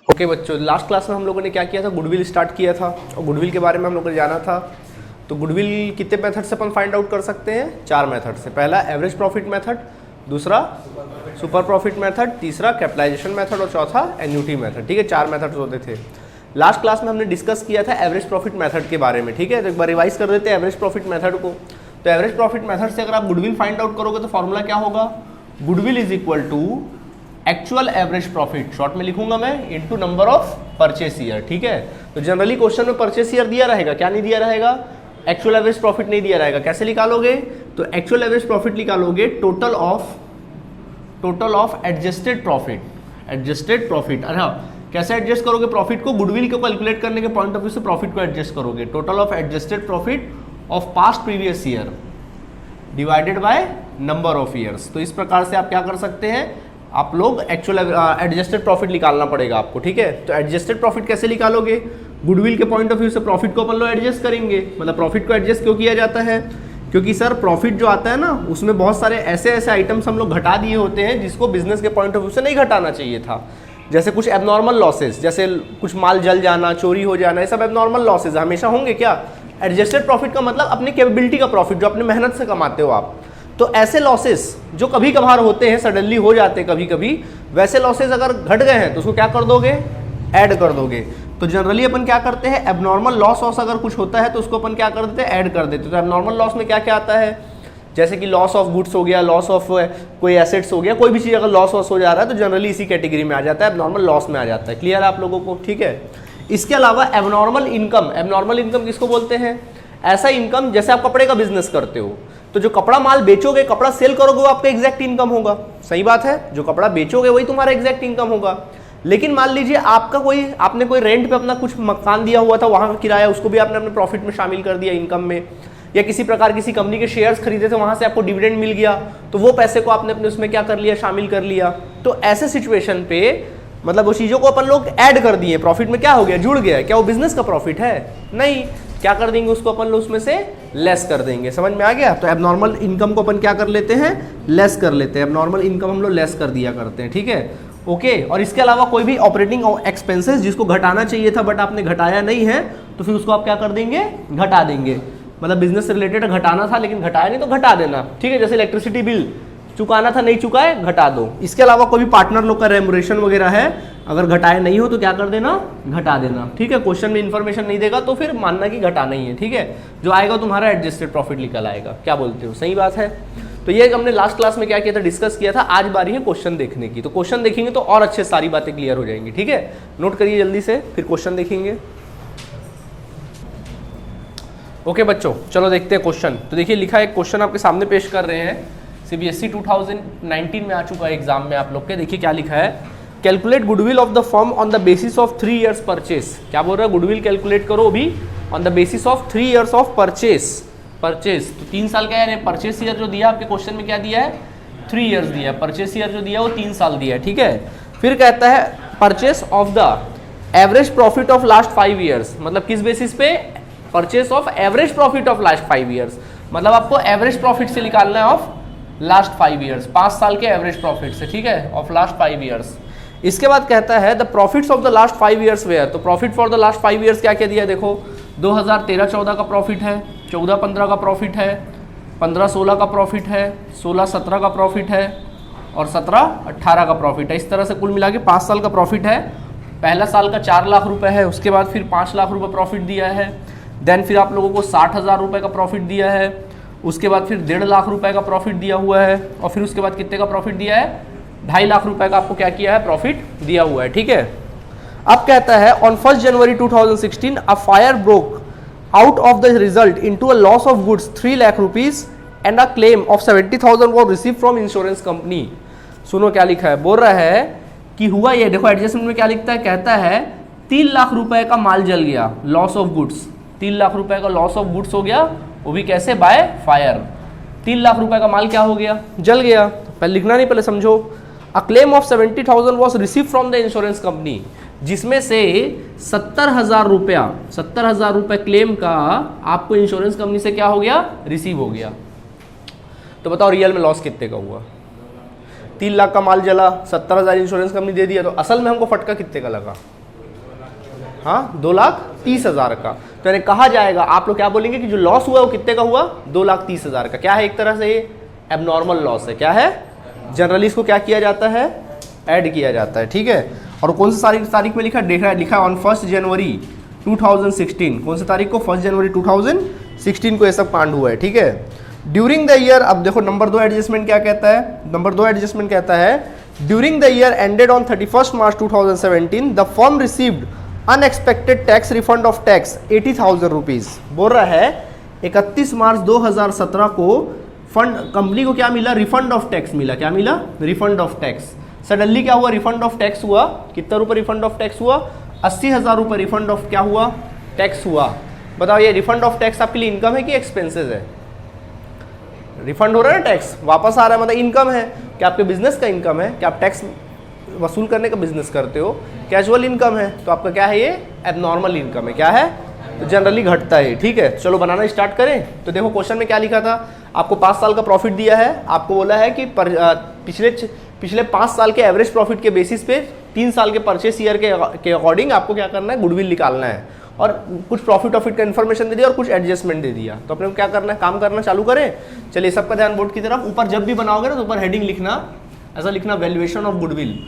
Okay बच्चों, last class में हम लोगों ने क्या किया था, गुडविल स्टार्ट किया था और गुडविल के बारे में हम लोगों ने जाना था। तो गुडविल कितने मेथड से अपन फाइंड आउट कर सकते हैं? 4 मेथड से। पहला एवरेज प्रॉफिट मेथड, दूसरा सुपर प्रॉफिट मेथड, तीसरा कैपिटलाइजेशन मेथड और चौथा एन्युटी मेथड। ठीक है, 4 मेथड्स होते थे। लास्ट क्लास में हमने डिस्कस किया था एवरेज प्रॉफिट मेथड के बारे में। ठीक है, तो एक बार रिवाइज कर देते हैं एवरेज प्रॉफिट मेथड को। तो एवरेज प्रॉफिट मेथड से अगर आप गुडविल फाइंड आउट करोगे तो फॉर्मूला क्या होगा? Goodwill is equal to actual average profit, short में लिखूंगा मैं, into number of purchase year. ठीक है, तो जनरली क्वेश्चन में परचेस ईयर दिया रहेगा, क्या नहीं दिया रहेगा? एक्चुअल एवरेज प्रॉफिट नहीं दिया रहेगा। कैसे निकालोगे? तो एक्चुअल एवरेज प्रॉफिट निकालोगे total of adjusted profit. Adjusted profit, अरे कैसे एडजस्ट करोगे प्रॉफिट को? गुडविल को कैलकुलेट करने के पॉइंट ऑफ व्यू से प्रॉफिट को एडजस्ट करोगे। Total of adjusted profit of past previous year divided by number of years. तो इस प्रकार से आप क्या कर सकते हैं, आप लोग एक्चुअल एडजस्टेड प्रॉफिट निकालना पड़ेगा आपको। ठीक है, तो एडजस्टेड प्रॉफिट कैसे निकालोगे? गुडविल के पॉइंट ऑफ व्यू से प्रॉफिट को अपन लोग एडजस्ट करेंगे। मतलब प्रॉफिट को एडजस्ट क्यों किया जाता है? क्योंकि सर प्रॉफिट जो आता है ना, उसमें बहुत सारे ऐसे आइटम्स हम लोग घटा दिए होते हैं जिसको बिजनेस के पॉइंट ऑफ व्यू से नहीं घटाना चाहिए था। जैसे कुछ एबनॉर्मल लॉसेस, जैसे कुछ माल जल जाना, चोरी हो जाना, ये सब एबनॉर्मल लॉसेज हमेशा होंगे। क्या एडजस्टेड प्रॉफिट का मतलब अपनी कैपेबिलिटी का प्रॉफिट, जो अपनी मेहनत से कमाते हो आप। तो ऐसे लॉसेस जो कभी कभार होते हैं, सडनली हो जाते हैं कभी कभी, वैसे लॉसेस अगर घट गए हैं तो उसको क्या कर दोगे? ऐड कर दोगे। तो जनरली अपन क्या करते हैं, एबनॉर्मल लॉस अगर कुछ होता है तो उसको अपन क्या कर देते हैं? ऐड कर देते हैं। तो एबनॉर्मल लॉस में क्या क्या आता है? जैसे कि लॉस ऑफ गुड्स हो गया, लॉस ऑफ कोई एसेट्स हो गया, कोई भी चीज़ अगर लॉस हो जा रहा है तो जनरली इसी कैटेगरी में आ जाता है, एबनॉर्मल लॉस में आ जाता है। क्लियर है आप लोगों को? ठीक है, इसके अलावा एबनॉर्मल इनकम किसको बोलते हैं? ऐसा इनकम, जैसे आप कपड़े का बिजनेस करते हो तो जो कपड़ा माल बेचोगे, कपड़ा सेल करोगे, वो आपका एग्जैक्ट इनकम होगा। सही बात है, जो कपड़ा बेचोगे वही तुम्हारा एग्जैक्ट इनकम होगा। लेकिन मान लीजिए आपने कोई रेंट पे अपना कुछ मकान दिया हुआ था, वहां का किराया, उसको भी आपने अपने प्रॉफिट में शामिल कर दिया, इनकम में। या किसी प्रकार किसी कंपनी के शेयर्स खरीदे थे, वहां से आपको डिविडेंड मिल गया, तो वो पैसे को आपने अपने उसमें क्या कर लिया? शामिल कर लिया। तो ऐसे सिचुएशन पे मतलब वो चीजों को अपन लोग ऐड कर दिए, प्रॉफिट में क्या हो गया? जुड़ गया। क्या वो बिजनेस का प्रॉफिट है? नहीं। क्या कर देंगे उसको अपन लोग? उसमें से लेस कर देंगे। समझ में आ गया? तो एबनॉर्मल इनकम को अपन क्या कर लेते हैं? लेस कर लेते हैं। एबनॉर्मल इनकम हम लोग लेस कर दिया करते हैं। ठीक है, ओके। और इसके अलावा कोई भी ऑपरेटिंग एक्सपेंसेस जिसको घटाना चाहिए था बट आपने घटाया नहीं है, तो फिर उसको आप क्या कर देंगे? घटा देंगे। मतलब बिजनेस से रिलेटेड घटाना था लेकिन घटाया नहीं तो घटा देना। ठीक है, जैसे इलेक्ट्रिसिटी बिल चुकाना था, नहीं चुकाए, घटा दो। इसके अलावा कोई भी पार्टनर लोग का रेमुनरेशन वगैरह है, अगर घटाए नहीं हो तो क्या कर देना? घटा देना। ठीक है, क्वेश्चन में इन्फॉर्मेशन नहीं देगा तो फिर मानना कि घटा नहीं है। ठीक है, जो आएगा तुम्हारा एडजस्टेड प्रॉफिट निकल आएगा। क्या बोलते हो? सही बात है। तो ये हमने लास्ट क्लास में क्या किया था? डिस्कस किया था। आज बारी है क्वेश्चन देखने की, तो क्वेश्चन देखेंगे तो और अच्छे सारी बातें क्लियर हो जाएंगी। ठीक है, नोट करिए जल्दी से, फिर क्वेश्चन देखेंगे। ओके बच्चों, चलो देखते हैं क्वेश्चन। तो देखिए, लिखा है क्वेश्चन आपके सामने पेश कर रहे हैं, सीबीएसई 2019 में आ चुका है एग्जाम में आप लोग के। देखिए क्या लिखा है, calculate goodwill of the firm on the basis of 3 years purchase. क्या बोल रहा है? गुडविल कैलकुलेट करो अभी on the basis of 3 years of purchase. तो 3 साल का है, परचेस ईयर जो दिया आपके क्वेश्चन में क्या दिया है? 3 years दिया है। परचेस ईयर जो दिया वो 3 साल दिया है। ठीक है, फिर कहता है purchase of the average profit of last 5 years। मतलब किस बेसिस पे? Purchase of average profit of last 5 years। मतलब आपको एवरेज प्रॉफिट से निकालना है ऑफ लास्ट 5 years, 5 साल के एवरेज प्रॉफिट से। ठीक है, ऑफ लास्ट 5 years। इसके बाद कहता है the profits of the last 5 years were. तो profit for the last 5 years क्या क्या दिया? देखो, 2013-14 का प्रॉफिट है, 14-15 का प्रॉफिट है, 15-16 का प्रॉफिट है, 16-17 का प्रॉफिट है और 17-18 का प्रॉफिट है। इस तरह से कुल मिला के 5 साल का प्रॉफिट है। पहला साल का 4 लाख रुपए है, उसके बाद फिर 5 लाख रुपए प्रॉफिट दिया है। देन फिर आप लोगों को 60,000 रुपये का प्रॉफिट दिया है। उसके बाद फिर 1.5 लाख रुपए का प्रॉफिट दिया हुआ है। और फिर उसके बाद कितने का प्रॉफिट दिया है? 2.5 लाख रुपए का आपको क्या किया है? प्रॉफिट दिया हुआ है। ठीक है, अब कहता है on 1 January 2016 a fire broke out of the result into a loss of goods 3 lakh rupees and a claim of 70,000 was receive from insurance company. सुनो क्या लिखा है, बोल रहा है कि हुआ ये, देखो एडजस्टमेंट में क्या लिखता है, कहता है 3 लाख रुपए का माल जल गया, लॉस ऑफ गुड्स। 3 लाख रुपए का लॉस ऑफ गुड्स हो गया, वो भी कैसे? By fire. 3 लाख रुपए का माल क्या हो गया? जल गया। पहले लिखना नहीं, पहले समझो। A claim of 70,000 was receive from the insurance company, जिसमें से 70,000 रुपए क्लेम का आपको इंश्योरेंस कंपनी से क्या हो गया? रिसीव हो गया। तो बताओ रियल में लॉस कितने का हुआ? 3 लाख का माल जला, 70,000 इंश्योरेंस कंपनी दे दिया, तो असल में हमको फटका कितने का लगा? हाँ 2,30,000 का। तो यानी कहा जाएगा, आप लोग क्या बोलेंगे कि जो लॉस हुआ वो कितने का हुआ, 2,30,000 का। क्या है, एक तरह से ये एबनॉर्मल लॉस है। क्या है, जनरली इसको क्या किया जाता है, ऐड किया जाता है। ठीक है, और कौन सी तारीख में लिखा, लिखा ऑन 1 जनवरी 2016। कौन सी तारीख को, 1 जनवरी 2016 को ये सब कांड हुआ है। ठीक है, ड्यूरिंग द ईयर, अब देखो नंबर 2 एडजस्टमेंट क्या कहता है, नंबर 2 एडजस्टमेंट कहता है during the year ended on 31 March 2017 the firm received unexpected tax refund of tax 80,000 rupees. बोल रहा है 31 मार्च 2017 को फंड, कंपनी को क्या मिला, रिफंड ऑफ टैक्स मिला। क्या मिला, रिफंड ऑफ टैक्स। सडनली क्या हुआ, रिफंड ऑफ टैक्स हुआ। कितना रुपये रिफंड ऑफ टैक्स हुआ, 80,000 रुपये रिफंड ऑफ क्या हुआ, टैक्स हुआ। बताओ ये रिफंड ऑफ टैक्स आपके लिए इनकम है कि एक्सपेंसेस है, रिफंड हो रहा है ना, टैक्स वापस आ रहा है, मतलब इनकम है। क्या आपके बिजनेस का इनकम है, क्या आप टैक्स वसूल करने का बिजनेस करते हो, कैजुअल इनकम है, तो आपका क्या है, ये एबनॉर्मल इनकम है। क्या है, तो जनरली घटता है। ठीक है, चलो बनाना स्टार्ट करें। तो देखो क्वेश्चन में क्या लिखा था, आपको 5 साल का प्रॉफिट दिया है, आपको बोला है कि पिछले 5 साल के एवरेज प्रॉफिट के बेसिस पे 3 साल के परचेस ईयर के अकॉर्डिंग आपको क्या करना है, गुडविल निकालना है। और कुछ प्रॉफिट का इन्फॉर्मेशन दे दिया और कुछ एडजस्टमेंट दे दिया। तो अपने को क्या करना है, काम करना चालू करें। चलिए सबका ध्यान बोर्ड की तरफ। ऊपर जब भी बनाओगे ना तो ऊपर हेडिंग लिखना, ऐसा लिखना वैल्यूएशन ऑफ गुडविल।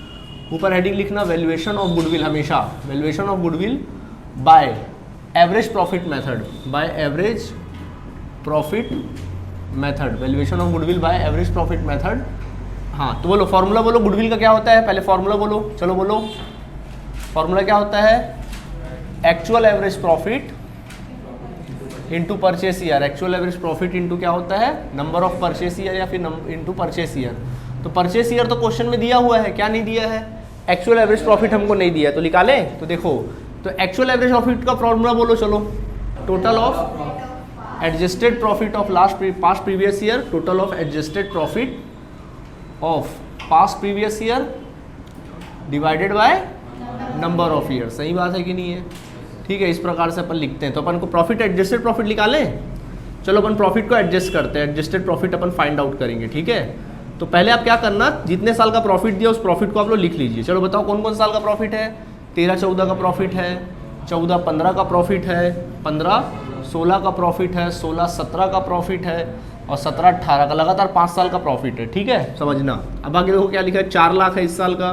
ऊपर हेडिंग लिखना वैल्यूएशन ऑफ गुडविल, हमेशा valuation of goodwill by average profit method, by average profit method, valuation of goodwill by average profit method. हाँ तो बोलो फॉर्मूला, बोलो गुडविल का क्या होता है, पहले फॉर्मूला बोलो, चलो बोलो फॉर्मूला क्या होता है, actual average profit into purchase year. Actual average profit into क्या होता है, नंबर ऑफ परचेस ईयर या फिर इनटू परचेस ईयर। तो परचेस ईयर तो क्वेश्चन में दिया हुआ है, क्या नहीं दिया है, एक्चुअल एवरेज प्रॉफिट हमको नहीं दिया, तो निकालें। तो देखो, तो एक्चुअल एवरेज प्रॉफिट का फॉर्मूला बोलो, चलो total of adjusted profit of past previous year, total of adjusted profit of past previous year divided by number of year. सही बात है कि नहीं है, ठीक है। इस प्रकार से अपन लिखते हैं। तो अपन को प्रॉफिट, एडजस्टेड प्रॉफिट निकालें। चलो अपन प्रॉफिट को एडजस्ट करते हैं, एडजस्टेड प्रॉफिट अपन फाइंड आउट करेंगे। ठीक है, तो पहले आप क्या करना, जितने साल का प्रॉफिट दिया उस प्रॉफिट को आप लोग लिख लीजिए। चलो बताओ कौन कौन साल का प्रॉफिट है, 13-14 का प्रॉफिट है, 14-15 का प्रॉफिट है, 15-16 का प्रॉफिट है, 16-17 का प्रॉफिट है और 17-18 का, लगातार 5 साल का प्रॉफिट है। ठीक है, समझना। अब आगे देखो क्या लिखा है, 4 लाख है इस साल का,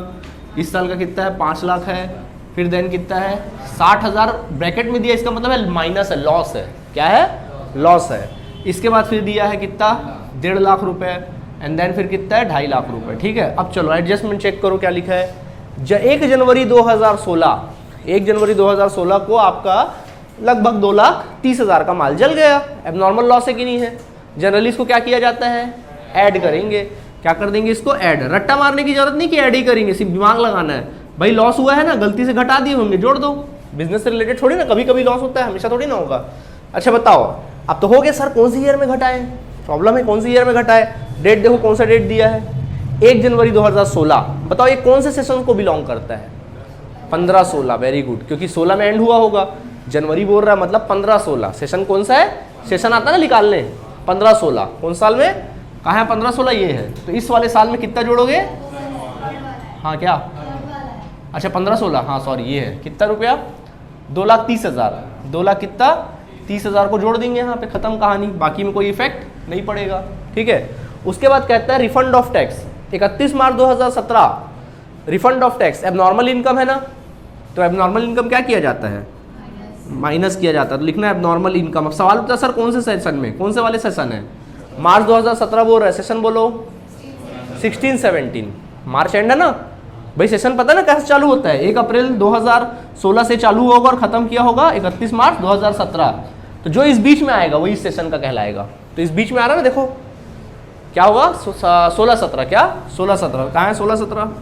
इस साल का कितना है, 5 लाख है, फिर देन कितना है, 60,000 ब्रैकेट में दिया, इसका मतलब है माइनस है, लॉस है। क्या है, लॉस है। इसके बाद फिर दिया है कितना, 1.5 लाख रुपए, एंड देन फिर कितना है, 2.5 लाख रुपए। ठीक है, अब चलो एडजस्टमेंट चेक करो क्या लिखा है। 1 जनवरी 2016 को आपका लगभग 2,30,000 का माल जल गया। अब नॉर्मल लॉस है कि नहीं है, जनरली इसको क्या किया जाता है, ऐड करेंगे। क्या कर देंगे इसको, ऐड। रट्टा मारने की जरूरत नहीं कि ऐड ही करेंगे, सिर्फ दिमाग लगाना है। भाई लॉस हुआ है ना, गलती से घटा दिए होंगे, जोड़ दो। बिजनेस से रिलेटेड थोड़ी ना, कभी कभी लॉस होता है, हमेशा थोड़ी ना होगा। अच्छा बताओ, अब तो हो गया सर, कौन सी ईयर में घटाए, प्रॉब्लम है कौन सी ईयर में घटाए। डेट देखो कौन सा डेट दिया है, 1 जनवरी 2016। बताओ ये कौन से सेशन को बिलोंग करता है, 15-16। वेरी गुड, क्योंकि 16 में एंड हुआ होगा, जनवरी बोल रहा है मतलब 15-16। सेशन कौन सा है, सेशन आता है ना निकालने, 15-16 कौन साल में, कहाँ है 15-16, ये है। तो इस वाले साल में कितना जोड़ोगे, हाँ क्या, अच्छा 15-16, हाँ सॉरी ये है, कितना रुपया, 2,30,000। 2 लाख कितना, 30,000 को जोड़ देंगे यहाँ पे, खत्म कहानी, बाकी में कोई इफेक्ट नहीं पड़ेगा। ठीक है, उसके बाद कहता है refund of tax, 31 March 2017 refund of tax. Abnormal income है ना, तो एबनॉर्मल इनकम क्या किया जाता है, माइनस किया जाता है। तो लिखना है एबनॉर्मल इनकम। अब सवाल होता है सर कौन से सेशन में, कौन से वाले सेशन है, मार्च 2017 बोल रहा है, सेशन बोलो 16-17, मार्च एंड है ना भाई। सेशन पता है ना कैसे चालू होता है, 1 अप्रैल 2016 से चालू होगा और खत्म किया होगा 31 मार्च 2017। तो जो इस बीच में आएगा वही इस सेशन का कहलाएगा। तो इस बीच में आ रहा है ना, देखो क्या होगा, 16-17, क्या 16-17, कहाँ है 16-17,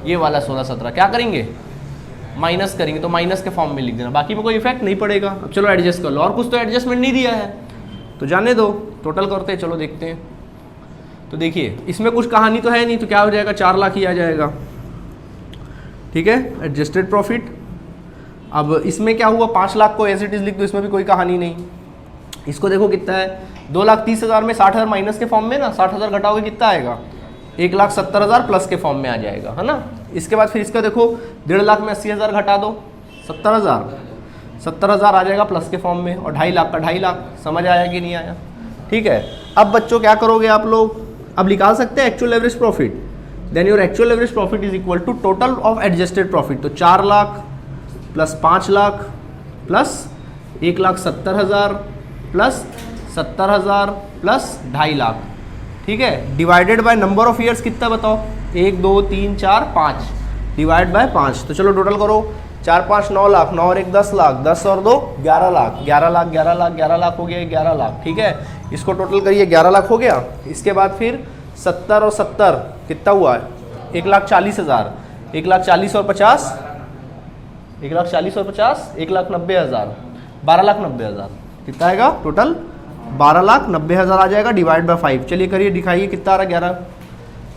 ये वाला 16-17। क्या करेंगे, माइनस करेंगे, तो माइनस के फॉर्म में लिख देना, बाकी में कोई इफेक्ट नहीं पड़ेगा। अब चलो एडजस्ट कर लो, और कुछ तो एडजस्टमेंट नहीं दिया है तो जाने दो, टोटल करते हैं, चलो देखते हैं। तो देखिए इसमें कुछ कहानी तो है नहीं, तो क्या हो जाएगा, 4 लाख ही आ जाएगा। ठीक है, एडजस्टेड प्रॉफिट। अब इसमें क्या हुआ, 5 लाख को एज इट इज लिख दो, इसमें भी कोई कहानी नहीं। इसको देखो कितना है, 2,30,000 में 60,000 माइनस के फॉर्म में ना, 60,000 घटाओगे कितना आएगा, 1,70,000 प्लस के फॉर्म में आ जाएगा, है ना। इसके बाद फिर इसका देखो 1.5 लाख में 80,000 घटा दो, 70,000 70,000 आ जाएगा प्लस के फॉर्म में, और 2.5 लाख का 2.5 लाख। समझ आया कि नहीं आया? ठीक है। अब बच्चों क्या करोगे आप लोग, अब निकाल सकते हैं actual average profit. Then your actual average profit is equal to total of adjusted profit. तो 4 lakh plus 5 lakh plus 1,70,000 plus 70,000 plus 2.5 lakh. ठीक है, divided by number of years कितना बताओ, 1 2 3 4 5 डिवाइड बाय 5। तो चलो टोटल करो, 4 5 9 लाख, 9 और 1 10 लाख, 10 और 2 11 लाख, 11 लाख 11 लाख 11 लाख हो गया, 11 लाख। ठीक है, इसको टोटल करिए, 11 लाख हो गया। इसके बाद फिर 70 और 70 कितना हुआ है, 1,40,000, 1,40,000 और 50, 1,40,000 और 50, 1,90,000, 12,90,000 कितना आएगा टोटल, 12,90,000 आ जाएगा डिवाइड बाय 5। चलिए करिए, दिखाइए कितना आ रहा है,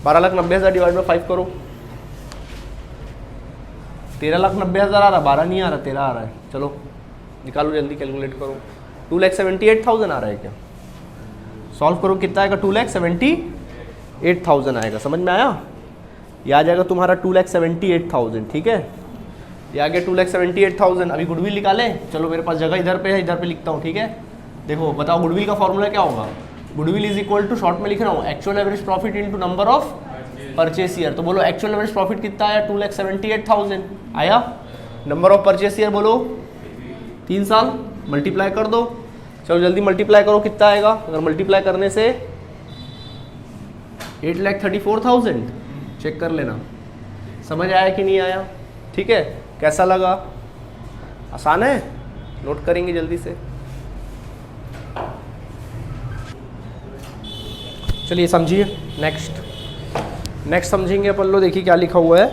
12,90,000 डिवाइड बाय 5 करो, 13,90,000 आ रहा, 12 नहीं आ रहा, 13 आ रहा है। चलो निकालो जल्दी, कैलकुलेट करो। 2,78,000 आ रहा है क्या, सॉल्व करो, कितना आएगा, 2,78,000 आएगा। समझ में आया? ये आ जाएगा तुम्हारा 2,78,000। ठीक है, ये आ गया 2,78,000। अभी गुडविल निकालें, चलो मेरे पास जगह इधर पे है, इधर पे लिखता हूँ। ठीक है, देखो बताओ गुडविल का फॉर्मूला क्या होगा। Goodwill is equal to, short में लिख रहा हूँ, actual average profit into number of purchase year. तो बोलो एक्चुअल एवरेज प्रॉफिट कितना आया, 2,78,000 आया। नंबर ऑफ परचेस ईयर बोलो 3 साल, मल्टीप्लाई कर दो। चलो जल्दी मल्टीप्लाई करो, कितना आएगा, अगर मल्टीप्लाई करने से 8,34,000, चेक कर लेना। समझ आया कि नहीं आया? ठीक है, कैसा लगा, आसान है, नोट करेंगे जल्दी से। चलिए समझिए, नेक्स्ट समझेंगे अपन लोग। देखिए क्या लिखा हुआ है,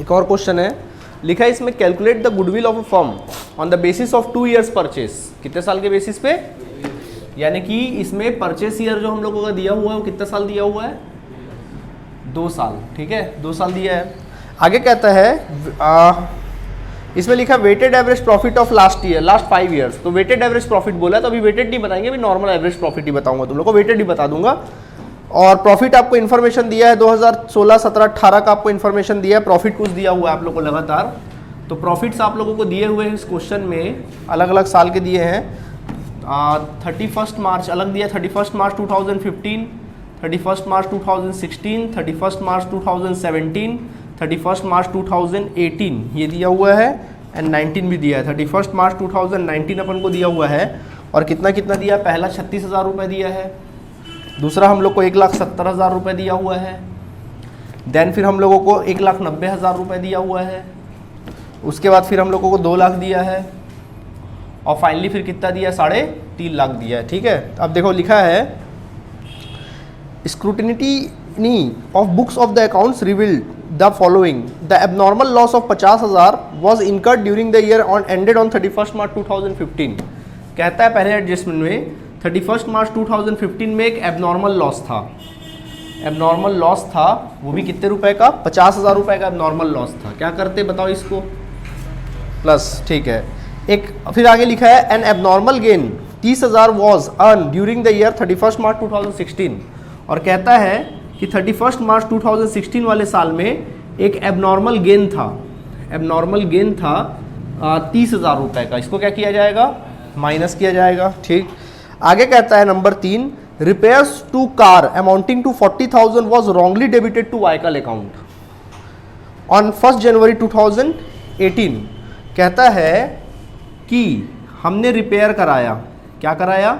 एक और क्वेश्चन है, लिखा है इसमें, calculate the goodwill of a firm on the basis of 2 years purchase. कितने साल के बेसिस पे, यानी कि इसमें परचेस ईयर जो हम लोगों का दिया हुआ है वो कितना साल दिया हुआ है, 2 साल। ठीक है, 2 साल दिया है। आगे कहता है इसमें लिखा weighted average profit of last year, last 5 years। तो वेटेड एवरेज प्रॉफिट बोला है, तो अभी वेटेड नहीं बताएंगे, अभी नॉर्मल एवरेज प्रॉफिट ही बताऊंगा तुम लोग को, वेटेड ही बता दूंगा। और प्रॉफिट आपको इन्फॉर्मेशन दिया है 2016, 17, 18 का आपको इन्फॉर्मेशन दिया है, प्रॉफिट कुछ दिया हुआ है आप लोग को लगातार। तो प्रॉफिट्स आप लोगों को दिए हुए हैं इस क्वेश्चन में, अलग अलग साल के दिए हैं। 31 मार्च अलग दिया, 31 मार्च 2015, 31 मार्च 2016, 31 मार्च 2017, 31 मार्च 2018 ये दिया हुआ है, एंड 19 भी दिया है। 31 मार्च 2019 अपन को दिया हुआ है, और कितना कितना दिया, पहला 36,000 रुपये दिया है, दूसरा हम लोग को 1,70,000 रुपये दिया हुआ है, देन फिर हम लोगों को 1,90,000 रुपये दिया हुआ है, उसके बाद फिर हम लोगों को 2 लाख दिया है, और फाइनली फिर कितना दिया, 3.5 लाख दिया है। ठीक है, अब देखो लिखा है, scrutiny of books of the accounts revealed the following, the abnormal loss of 50,000 was incurred during the year on ended on 31 मार्च 2015। कहता है पहले एडजस्टमेंट में 31 मार्च 2015 में एक एबनॉर्मल लॉस था, एबनॉर्मल लॉस था, वो भी कितने रुपए का, 50,000 रुपये का एबनॉर्मल लॉस था। क्या करते बताओ इसको, प्लस। ठीक है, एक फिर आगे लिखा है, N abnormal gain 30,000 was earn during the year 31 मार्च 2016। और कहता है कि 31 मार्च 2016 वाले साल में एक एबनॉर्मल गेन था, एबनॉर्मल गेन था 30,000 रुपये का। इसको क्या किया जाएगा, माइनस किया जाएगा। ठीक, आगे कहता है number 3, repairs to car amounting to 40,000 was wrongly debited to vehicle account on 1 जनवरी 2018। कहता है कि हमने रिपेयर कराया, क्या कराया,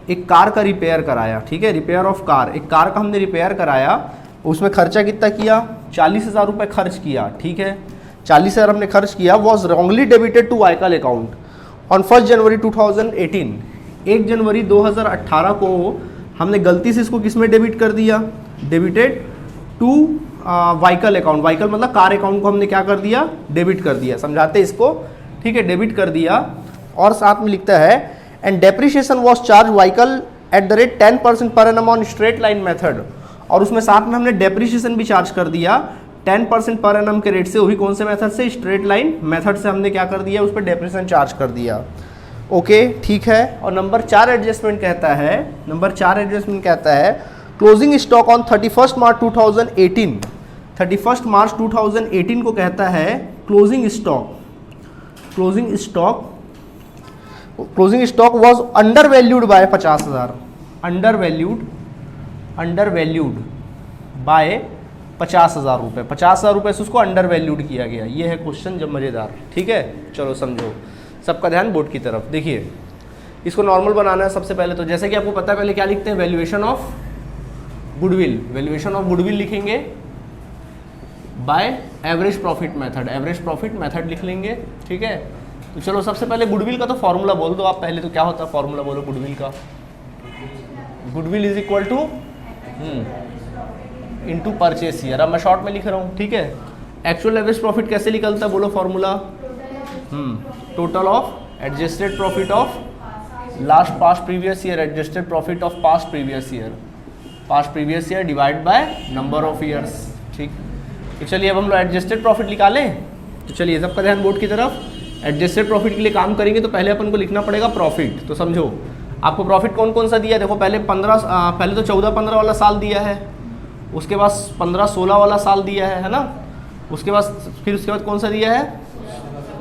एक कार का रिपेयर कराया। ठीक है, रिपेयर ऑफ कार, एक कार का हमने रिपेयर कराया, उसमें खर्चा कितना किया, 40,000 रुपये खर्च किया। ठीक है, 40,000 हमने खर्च किया, was wrongly debited to vehicle account on 1 जनवरी 2018। 1 जनवरी 2018 को हमने गलती से इसको किसमें डेबिट कर दिया, debited to vehicle account. Vehicle मतलब कार अकाउंट को हमने क्या कर दिया, डेबिट कर दिया। समझाते इसको, ठीक है, डेबिट कर दिया। और साथ में लिखता है, and depreciation was charge vehicle at the rate 10% per annum on straight line method. और उसमें साथ में हमने डेप्रिसिएशन भी चार्ज कर दिया 10% पर एनम के रेट से, वही कौन से मेथड से, स्ट्रेट लाइन मेथड से हमने क्या कर दिया, उस पर डेप्रिसिएशन चार्ज कर दिया। ओके, ठीक है। और नंबर 4 एडजस्टमेंट कहता है, नंबर 4 एडजस्टमेंट कहता है, क्लोजिंग स्टॉक ऑन 31 मार्च 2018। 31 मार्च 2018 को कहता है closing stock, closing stock was under valued bye 50,000, under valued bye 50,000 रुपये, 50,000 रुपये से उसको अंडर वैल्यूड किया गया। ये है क्वेश्चन जब मज़ेदार, ठीक है। चलो समझो, सबका ध्यान बोर्ड की तरफ। देखिए इसको नॉर्मल बनाना है सबसे पहले, तो जैसे कि आपको पता है पहले क्या लिखते हैं, valuation of goodwill, valuation of goodwill लिखेंगे बाय एवरेज प्रॉफिट मेथड लिख लेंगे, ठीक है। तो चलो सबसे पहले गुडविल का तो फॉर्मूला बोल दो आप पहले, तो क्या होता है फॉर्मूला बोलो गुडविल का। Goodwill is equal to into purchase year. अब मैं शॉर्ट में लिख रहा हूँ, ठीक है। एक्चुअल एवरेज प्रॉफिट कैसे निकलता है बोलो formula, total of adjusted profit of last past previous year, adjusted profit of past previous year divide by number of years, ठीक। तो चलिए अब हम लोग एडजस्टेड प्रॉफिट निकालें। तो चलिए सबका ध्यान बोर्ड की तरफ। एडजस्टेड प्रॉफिट के लिए काम करेंगे तो पहले अपन को लिखना पड़ेगा प्रॉफिट। तो समझो आपको प्रॉफिट कौन कौन सा दिया है, देखो पहले 14-15 वाला साल दिया है, उसके बाद 15-16 वाला साल दिया है ना, उसके बाद कौन सा दिया है,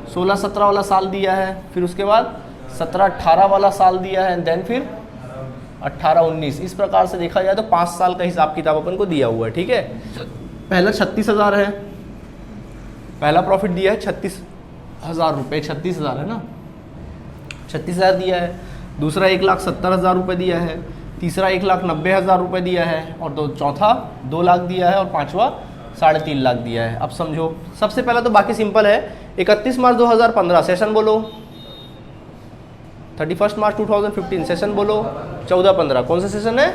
16-17 वाला साल दिया है, फिर उसके बाद 17-18 वाला साल दिया है, देन फिर 18-19। इस प्रकार से देखा जाए तो 5 साल का हिसाब किताब अपन को दिया हुआ है, ठीक है। पहला 36,000 है, पहला प्रॉफिट दिया है 36,000 रुपये, 36,000 है ना, 36,000 दिया है। दूसरा 1,70,000 रुपये दिया है, तीसरा 1,90,000 रुपये दिया है, और चौथा 2 लाख दिया है, और पांचवा 3.5 लाख दिया है। अब समझो सबसे पहला तो बाकी सिंपल है, 31 मार्च 2015 सेशन बोलो, 31 मार्च 2015 सेशन बोलो, 14-15 कौन सा सेशन है,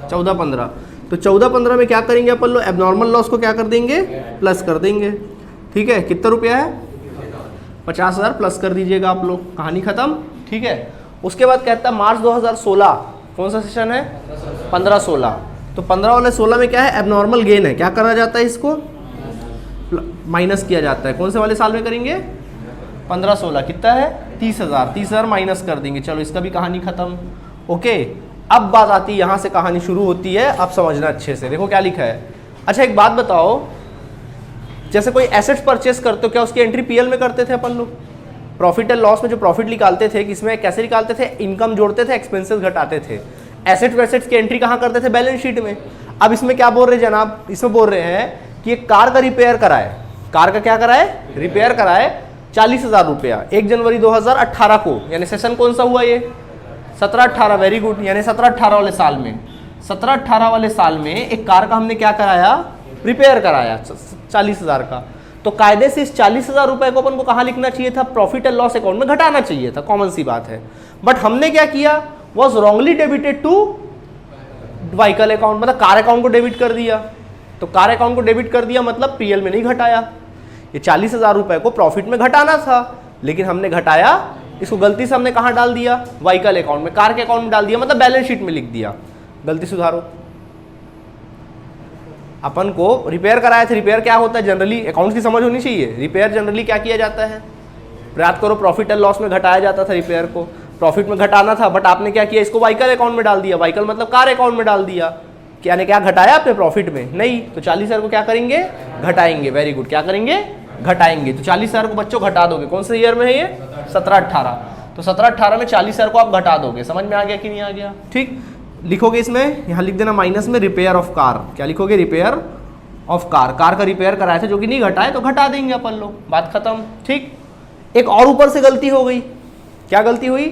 14-15। तो 14-15 में क्या करेंगे अपन लोग, एबनॉर्मल लॉस को क्या कर देंगे, प्लस कर देंगे, ठीक है। कितना रुपया है, 50,000 प्लस कर दीजिएगा आप लोग, कहानी खत्म, ठीक है। उसके बाद कहता है मार्च 2016 कौन सा सेशन है, 15-16। तो 15 वाले 16 में क्या है, एबनॉर्मल गेन है, क्या करा जाता है, इसको माइनस किया जाता है। कौन से वाले साल में करेंगे, 15-16 कितना है, 30,000 माइनस कर देंगे। चलो इसका भी कहानी खत्म, ओके। अब बात आती है, यहाँ से कहानी शुरू होती है, अब समझना अच्छे से। देखो क्या लिखा है। अच्छा एक बात बताओ, जैसे कोई एसेट्स परचेस करते हो, क्या उसकी एंट्री पीएल में करते थे अपन लोग, प्रॉफिट एंड लॉस में जो प्रॉफिट निकालते थे, किसमें कैसे निकालते थे, इनकम जोड़ते थे, एक्सपेंसेस घटाते थे। एसेट वेसेट्स की एंट्री कहाँ करते थे, बैलेंस शीट में। अब इसमें क्या बोल रहे हैं जनाब, इसमें बोल रहे हैं कि एक कार का रिपेयर कराए, कार का क्या कराए, रिपेयर कराए 40,000 रुपया 1 जनवरी 2018 को, यानी सेशन कौन सा हुआ ये, 17-18, वेरी गुड। यानी 17-18 वाले साल में, 17-18 वाले साल में एक कार का हमने क्या कराया, रिपेयर कराया 40,000 का। तो कायदे से इस 40,000 रुपए को अपन को कहाँ लिखना चाहिए था, प्रॉफिट एंड लॉस अकाउंट में घटाना चाहिए था, कॉमन सी बात है। बट हमने क्या किया, was wrongly debited to vehicle account, मतलब कार अकाउंट को डेबिट कर दिया। तो कार अकाउंट को डेबिट कर दिया मतलब पीएल में नहीं घटाया। ये 40,000 रुपए को प्रॉफिट में घटाना था, लेकिन हमने घटाया, इसको गलती से हमने कहाँ डाल दिया, व्हीकल अकाउंट में, कार के अकाउंट में डाल दिया, मतलब बैलेंस शीट में लिख दिया। गलती सुधारो। अपन को रिपेयर कराया था, रिपेयर क्या होता है, जनरली अकाउंट्स की समझ होनी चाहिए। रिपेयर जनरली क्या किया जाता है, याद करो, प्रॉफिट एंड लॉस में घटाया जाता था, रिपेयर को प्रॉफिट में घटाना था, बट आपने क्या किया, इसको व्हीकल अकाउंट में डाल दिया। व्हीकल मतलब कार अकाउंट में डाल दिया, यानी क्या घटाया आपने, प्रॉफिट में नहीं। तो 40,000 को क्या करेंगे, घटाएंगे, वेरी गुड, क्या करेंगे, घटाएंगे। तो 40,000 को बच्चों घटा दोगे, कौन से ईयर में है ये, 17-18। तो 17-18 में 40,000 को आप घटा दोगे, समझ में आ गया कि नहीं आ गया, ठीक। लिखोगे इसमें, यहाँ लिख देना माइनस में, रिपेयर ऑफ कार, क्या लिखोगे, रिपेयर ऑफ कार, कार का रिपेयर कराया था जो कि नहीं घटाए, तो घटा देंगे अपन लोग, बात खत्म, ठीक। एक और ऊपर से गलती हो गई, क्या गलती हुई,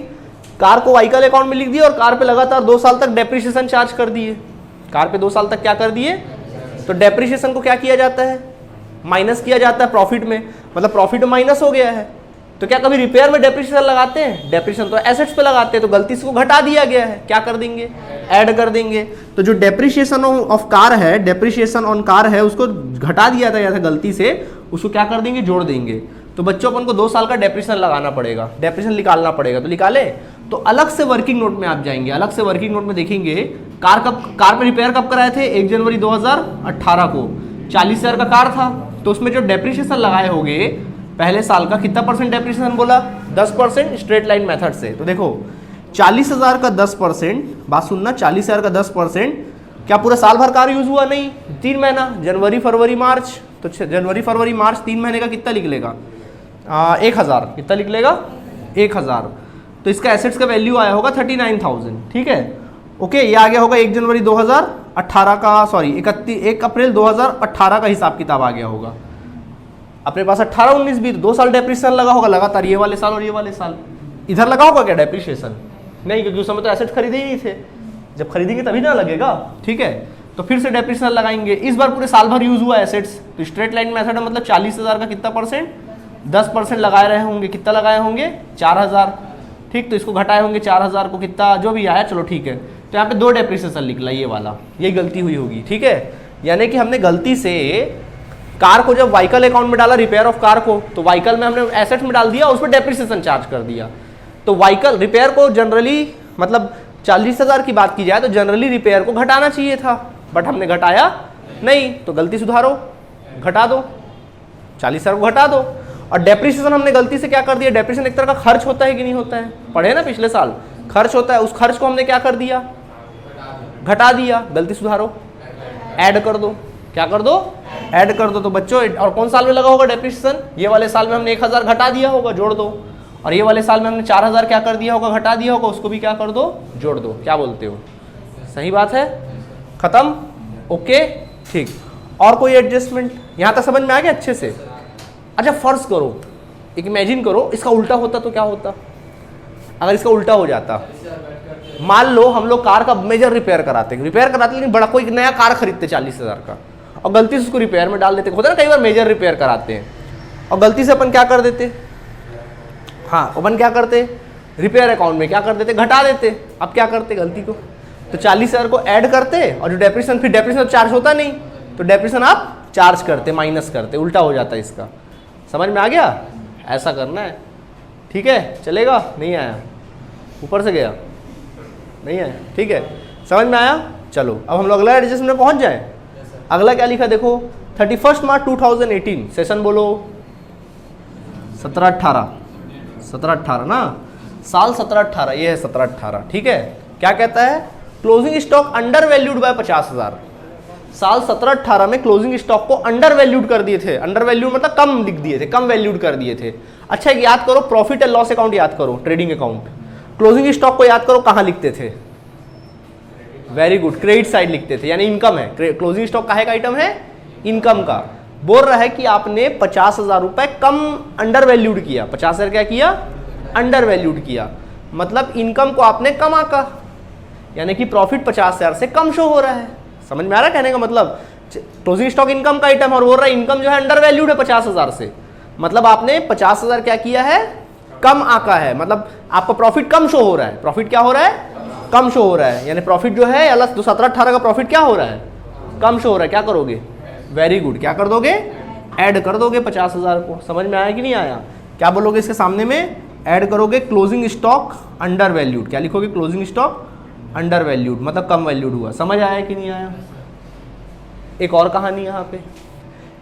कार को व्हीकल अकाउंट में लिख दिया और कार पे लगातार 2 साल तक डेप्रिसिएशन चार्ज कर दिए। कार पे 2 साल तक क्या कर दिए, तो डेप्रिसिएशन को क्या किया जाता है, माइनस किया जाता है प्रॉफिट में, मतलब प्रॉफिट में माइनस हो गया है। तो क्या कभी रिपेयर में डेप्रिसिएशन लगाते हैं, डेप्रिसिएशन तो एसेट्स पे लगाते हैं, तो गलती से वो घटा दिया गया है, क्या कर देंगे, ऐड कर देंगे। तो जो डेप्रिसिएशन ऑफ कार है, डेप्रिसिएशन ऑन कार है, उसको घटा दिया था गलती से, उसको क्या कर देंगे, जोड़ देंगे। तो बच्चों अपन को 2 साल का डेप्रिसिएशन लगाना पड़ेगा, डेप्रिसिएशन निकालना पड़ेगा। तो निकाले, तो अलग से वर्किंग नोट में आप जाएंगे, अलग से वर्किंग नोट में देखेंगे कार पे रिपेयर कब कराए थे, 1 जनवरी 2018 को, 40,000 का कार था। तो उसमें जो डेप्रिसिएशन लगाए होंगे पहले साल का, कितना परसेंट डेप्रिसिएशन बोला, 10% स्ट्रेट लाइन मेथड से। तो देखो 40,000 का 10%, बात सुनना, 40,000 का 10%, क्या पूरा साल भर कार यूज हुआ, नहीं, 3 महीना, जनवरी फरवरी मार्च। तो जनवरी फरवरी मार्च 3 महीने का कितना निकलेगा, 1000, कितना लिख लेगा 1000। तो इसका एसेट्स का वैल्यू आया होगा 39,000, ठीक है। ओके, ये आ गया होगा 1 जनवरी 2018 का, सॉरी 1 अप्रैल 2018 का हिसाब किताब आ गया होगा। अपने पास 18, 19, 20 2 साल डेप्रिसिएशन लगा होगा लगातार, ये वाले साल और ये वाले साल। इधर लगा होगा क्या डेप्रिसिएशन? नहीं, क्योंकि उस समय तो एसेट खरीदे ही नहीं थे, जब खरीदेंगे तभी ना लगेगा, ठीक है। तो फिर से डेप्रिसिएशन लगाएंगे। इस बार पूरे साल भर यूज हुआ एसेट्स, तो स्ट्रेट लाइन मेथड में मतलब 40,000 का कितना परसेंट, 10% लगाए रहे होंगे। कितना लगाए होंगे 4000, ठीक। तो इसको घटाए होंगे 4000 को, कितना जो भी आया, चलो ठीक है। तो यहाँ पे 2 डेप्रिसिएशन निकला, ये वाला, यही गलती हुई होगी, ठीक है। यानी कि हमने गलती से कार को जब व्हीकल अकाउंट में डाला, रिपेयर ऑफ कार को, तो व्हीकल में हमने एसेट्स में डाल दिया, उस पर डेप्रिसिएशन चार्ज कर दिया। तो व्हीकल रिपेयर को जनरली मतलब 40,000 की बात की जाए तो जनरली रिपेयर को घटाना चाहिए था, बट हमने घटाया नहीं। तो गलती सुधारो, घटा दो, 40,000 को घटा दो। और डेप्रिसिएशन हमने गलती से क्या कर दिया, डेप्रिसिएशन एक तरह का खर्च होता है कि नहीं होता है, पढ़े ना पिछले साल, खर्च होता है। उस खर्च को हमने क्या कर दिया, घटा दिया। गलती सुधारो, ऐड कर दो, क्या कर दो, ऐड कर दो। तो बच्चों, और कौन साल में लगा होगा डेप्रिसिएशन, ये वाले साल में हमने 1000 घटा दिया होगा, जोड़ दो। और ये वाले साल में हमने 4000 क्या कर दिया होगा, घटा दिया होगा, उसको भी क्या कर दो, जोड़ दो। क्या बोलते हो, सही बात है, खत्म, ओके, ठीक। और कोई एडजस्टमेंट यहाँ तक समझ में आ गया अच्छे से? अच्छा, फर्ज करो, एक इमेजिन करो, इसका उल्टा होता तो क्या होता? अगर इसका उल्टा हो जाता, मान लो हम लोग कार का मेजर रिपेयर कराते लेकिन बड़ा कोई नया कार खरीदते 40,000 का, और गलती से उसको रिपेयर में डाल देते। होता है ना कई बार मेजर रिपेयर कराते हैं और गलती से अपन क्या कर देते, हाँ अपन क्या करते, रिपेयर अकाउंट में क्या कर देते, घटा देते। अब क्या करते गलती को, तो 40,000 को ऐड करते, और जो डेप्रिसिएशन, फिर डेप्रिसिएशन चार्ज होता नहीं, तो डेप्रिसिएशन आप चार्ज करते, माइनस करते, उल्टा हो जाता है इसका। समझ में आ गया? ऐसा करना है, ठीक है, चलेगा? नहीं आया, ऊपर से गया, नहीं आया, ठीक है, समझ में आया? चलो अब हम लोग अगला एडजस्टमेंट में पहुंच जाए। अगला क्या लिखा देखो, 31 मार्च 2018, सेशन बोलो 17-18 ना, साल 17-18, ये है 17-18, ठीक है। क्या कहता है, closing stock under valued bye 50,000। साल 17-18 में क्लोजिंग स्टॉक को अंडर वैल्यूड कर दिए थे। अंडर वैल्यूड मतलब कम लिख दिए थे, कम वैल्यूड कर दिए थे। अच्छा, एक याद करो, प्रॉफिट एंड लॉस अकाउंट याद करो, ट्रेडिंग अकाउंट। क्लोजिंग स्टॉक को याद करो, कहाँ लिखते थे, वेरी गुड, क्रेडिट साइड लिखते थे, यानी इनकम है। क्लोजिंग स्टॉक काहे का आइटम है, इनकम का। बोल रहा है कि आपने 50,000 रुपए कम अंडर वैल्यूड किया, 50,000 क्या किया, अंडर वैल्यूड किया, मतलब इनकम को आपने कम आका, यानी कि प्रॉफिट 50,000 से कम शो हो रहा है। समझ में आ रहा है कहने का मतलब? क्लोजिंग स्टॉक इनकम का आइटम, और बोल रहा है इनकम जो है अंडर वैल्यूड है 50,000 से, मतलब आपने 50,000 क्या किया है, कम आका है, मतलब आपका प्रॉफिट कम शो हो रहा है। प्रॉफिट क्या हो रहा है, कम शो हो रहा है, यानी प्रॉफिट जो है अलग 17-18 का प्रॉफिट क्या हो रहा है, कम शो हो रहा है। क्या करोगे, वेरी गुड, क्या कर दोगे, ऐड कर दोगे 50,000 को। समझ में आया कि नहीं आया? क्या बोलोगे इसके सामने में, ऐड करोगे क्लोजिंग स्टॉक अंडर वैल्यूड। क्या लिखोगे, क्लोजिंग स्टॉक अंडर वैल्यूड, मतलब कम वैल्यूड हुआ। समझ आया कि नहीं आया? एक और कहानी यहाँ पे,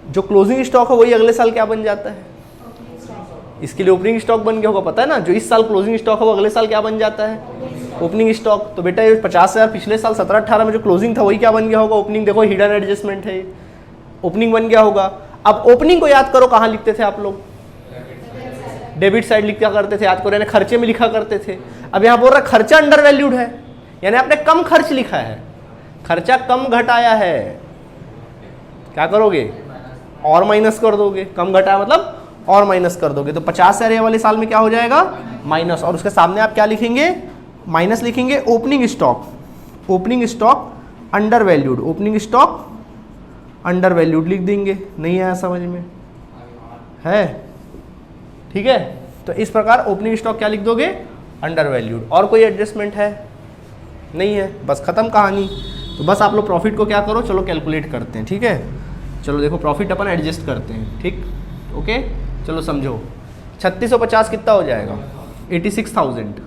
जो क्लोजिंग स्टॉक है वही अगले साल क्या बन जाता है, इसके लिए ओपनिंग स्टॉक बन गया होगा, पता है ना? जो इस साल क्लोजिंग स्टॉक है वो अगले साल क्या बन जाता है, ओपनिंग स्टॉक। तो बेटा ये 50,000 पिछले साल 17-18 में जो क्लोजिंग था वही क्या बन गया होगा, ओपनिंग। देखो हिडन एडजस्टमेंट है, ओपनिंग बन गया होगा। अब ओपनिंग को याद करो, कहाँ लिखते थे आप लोग, डेबिट साइड लिखा करते थे, याद करो, यानी खर्चे में लिखा करते थे। अब यहाँ बोल रहा खर्चा अंडर वैल्यूड है, यानी आपने कम खर्च लिखा है, खर्चा कम घटाया है। क्या करोगे, और माइनस कर दोगे, कम घटाया मतलब और माइनस कर दोगे। तो 50,000 वाले साल में क्या हो जाएगा, माइनस, और उसके सामने आप क्या लिखेंगे, माइनस लिखेंगे। Opening stock, opening stock under valued, opening stock under valued लिख देंगे। नहीं आया समझ में है? ठीक है, तो इस प्रकार ओपनिंग स्टॉक क्या लिख दोगे, अंडर वैल्यूड। और कोई एडजस्टमेंट है? नहीं है, बस खत्म कहानी। तो बस आप लोग प्रॉफिट को क्या करो, चलो कैलकुलेट करते हैं, ठीक है। चलो देखो प्रॉफिट अपन एडजस्ट करते हैं, ठीक, ओके। चलो समझो, 3650 कितना हो जाएगा, 86,000,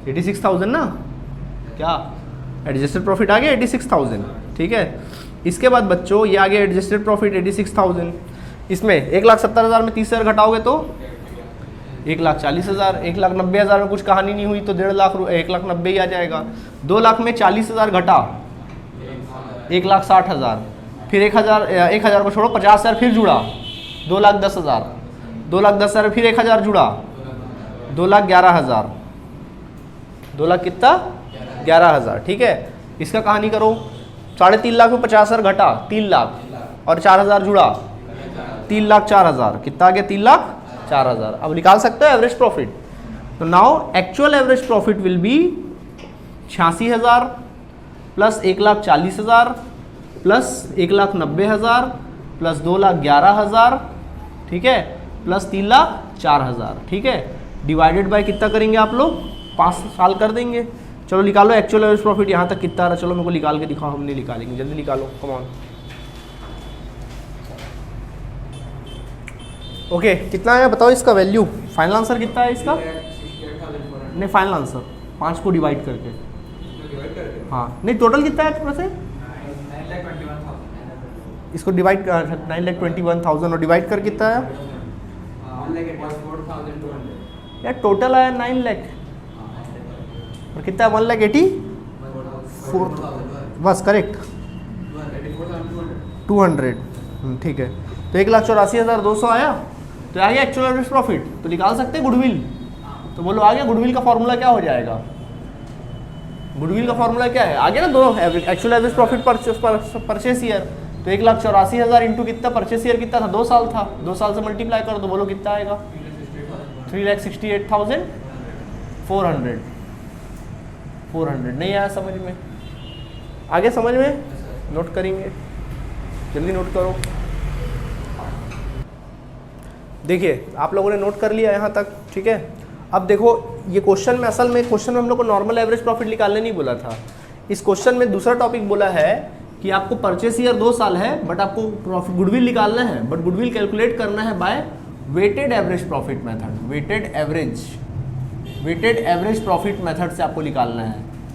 86,000 ना, क्या एडजस्टेड प्रॉफिट आ गया 86,000, ठीक है। इसके बाद बच्चों ये आ गया एडजस्टेड प्रॉफिट 86,000। इसमें 1,70,000 में 30,000 घटाओगे तो 1,40,000, 1,90,000 में कुछ कहानी नहीं हुई तो 1,50,000, 1,90,000 ही आ जाएगा। 2 लाख में 40,000 घटा 1,60,000, फिर 1,000 को छोड़ो 50,000 फिर जुड़ा 2,10,000, 2,10,000, फिर 1,000 जुड़ा, 2,11,000, 2 लाख कितना 11,000, ठीक है। इसका कहानी करो, 3.5 लाख में 50,000 घटा 3 लाख और 4,000 जुड़ा 3,04,000, कितना आ गया 3,04,000। अब निकाल सकते हो एवरेज प्रॉफिट। तो now actual average profit will be 86,000 plus 1,40,000 plus 1,90,000 plus 2,11,000, ठीक है, प्लस 3,04,000, ठीक है। डिवाइडेड बाय कितना करेंगे आप लोग, 5 साल कर देंगे। चलो निकालो एक्चुअल एवरेज प्रॉफिट यहाँ तक कितना आ रहा है। चलो मेरे को निकाल के दिखाओ, हम नहीं निकालेंगे, जल्दी निकालो, कम ऑन। ओके, कितना आया बताओ इसका वैल्यू, फाइनल आंसर कितना है इसका? नहीं फाइनल आंसर 5 को डिवाइड करके, हाँ नहीं टोटल कितना है वैसे, इसको डिवाइड 9,21,000 और डिवाइड कर कितना है यार, टोटल आया 9 लाख और कितना 1,84,000, बस करेक्ट 200, ठीक है। तो 1,84,200 आया, तो आ गया एक्चुअल एवरेज प्रॉफिट। तो निकाल सकते हैं गुडविल, तो बोलो आ गया। गुडविल का फॉर्मूला क्या हो जाएगा, गुडविल का फॉर्मूला क्या है, आ गया ना, दो actual average profit purchase year. तो 1,84,000 इंटू कितना, परचेस ईयर कितना था, 2 साल था, 2 साल से मल्टीप्लाई करो तो बोलो कितना आएगा, 3,68,400। नहीं आया समझ में, आगे समझ में, नोट करेंगे, जल्दी नोट करो। देखिए आप लोगों ने नोट कर लिया यहाँ तक, ठीक है। अब देखो ये क्वेश्चन में, असल में क्वेश्चन में हम लोग को नॉर्मल एवरेज प्रॉफिट निकालने नहीं बोला था। इस क्वेश्चन में दूसरा टॉपिक बोला है कि आपको परचेस ईयर 2 साल है, बट आपको प्रॉफिट गुडविल निकालना है, बट गुडविल कैलकुलेट करना है by weighted average profit method, weighted average profit method से आपको निकालना है।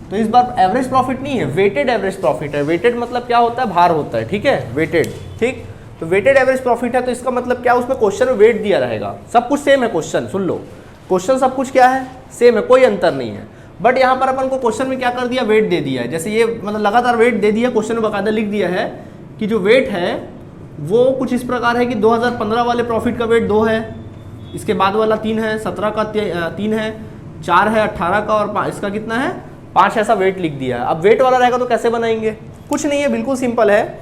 तो इस बार एवरेज प्रॉफिट नहीं है, वेटेड एवरेज प्रॉफिट है। वेटेड मतलब क्या होता है, भार होता है, ठीक है, वेटेड, ठीक। तो वेटेड एवरेज प्रॉफिट है, तो इसका मतलब क्या, उसमें क्वेश्चन में वेट दिया रहेगा, सब कुछ सेम है क्वेश्चन, सुन लो, क्वेश्चन सब कुछ क्या है, सेम है, कोई अंतर नहीं है। बट यहाँ पर अपन को क्वेश्चन में क्या कर दिया, वेट दे दिया है। जैसे ये मतलब लगातार वेट दे दिया, क्वेश्चन में बाकायदा लिख दिया है कि जो वेट है वो कुछ इस प्रकार है कि 2015 वाले प्रॉफिट का वेट 2 है, इसके बाद वाला 3 है, 17 का 3 है, 4 है, 18 का, और इसका कितना है 5, ऐसा वेट लिख दिया है। अब वेट वाला रहेगा तो कैसे बनाएंगे, कुछ नहीं है, बिल्कुल सिंपल है।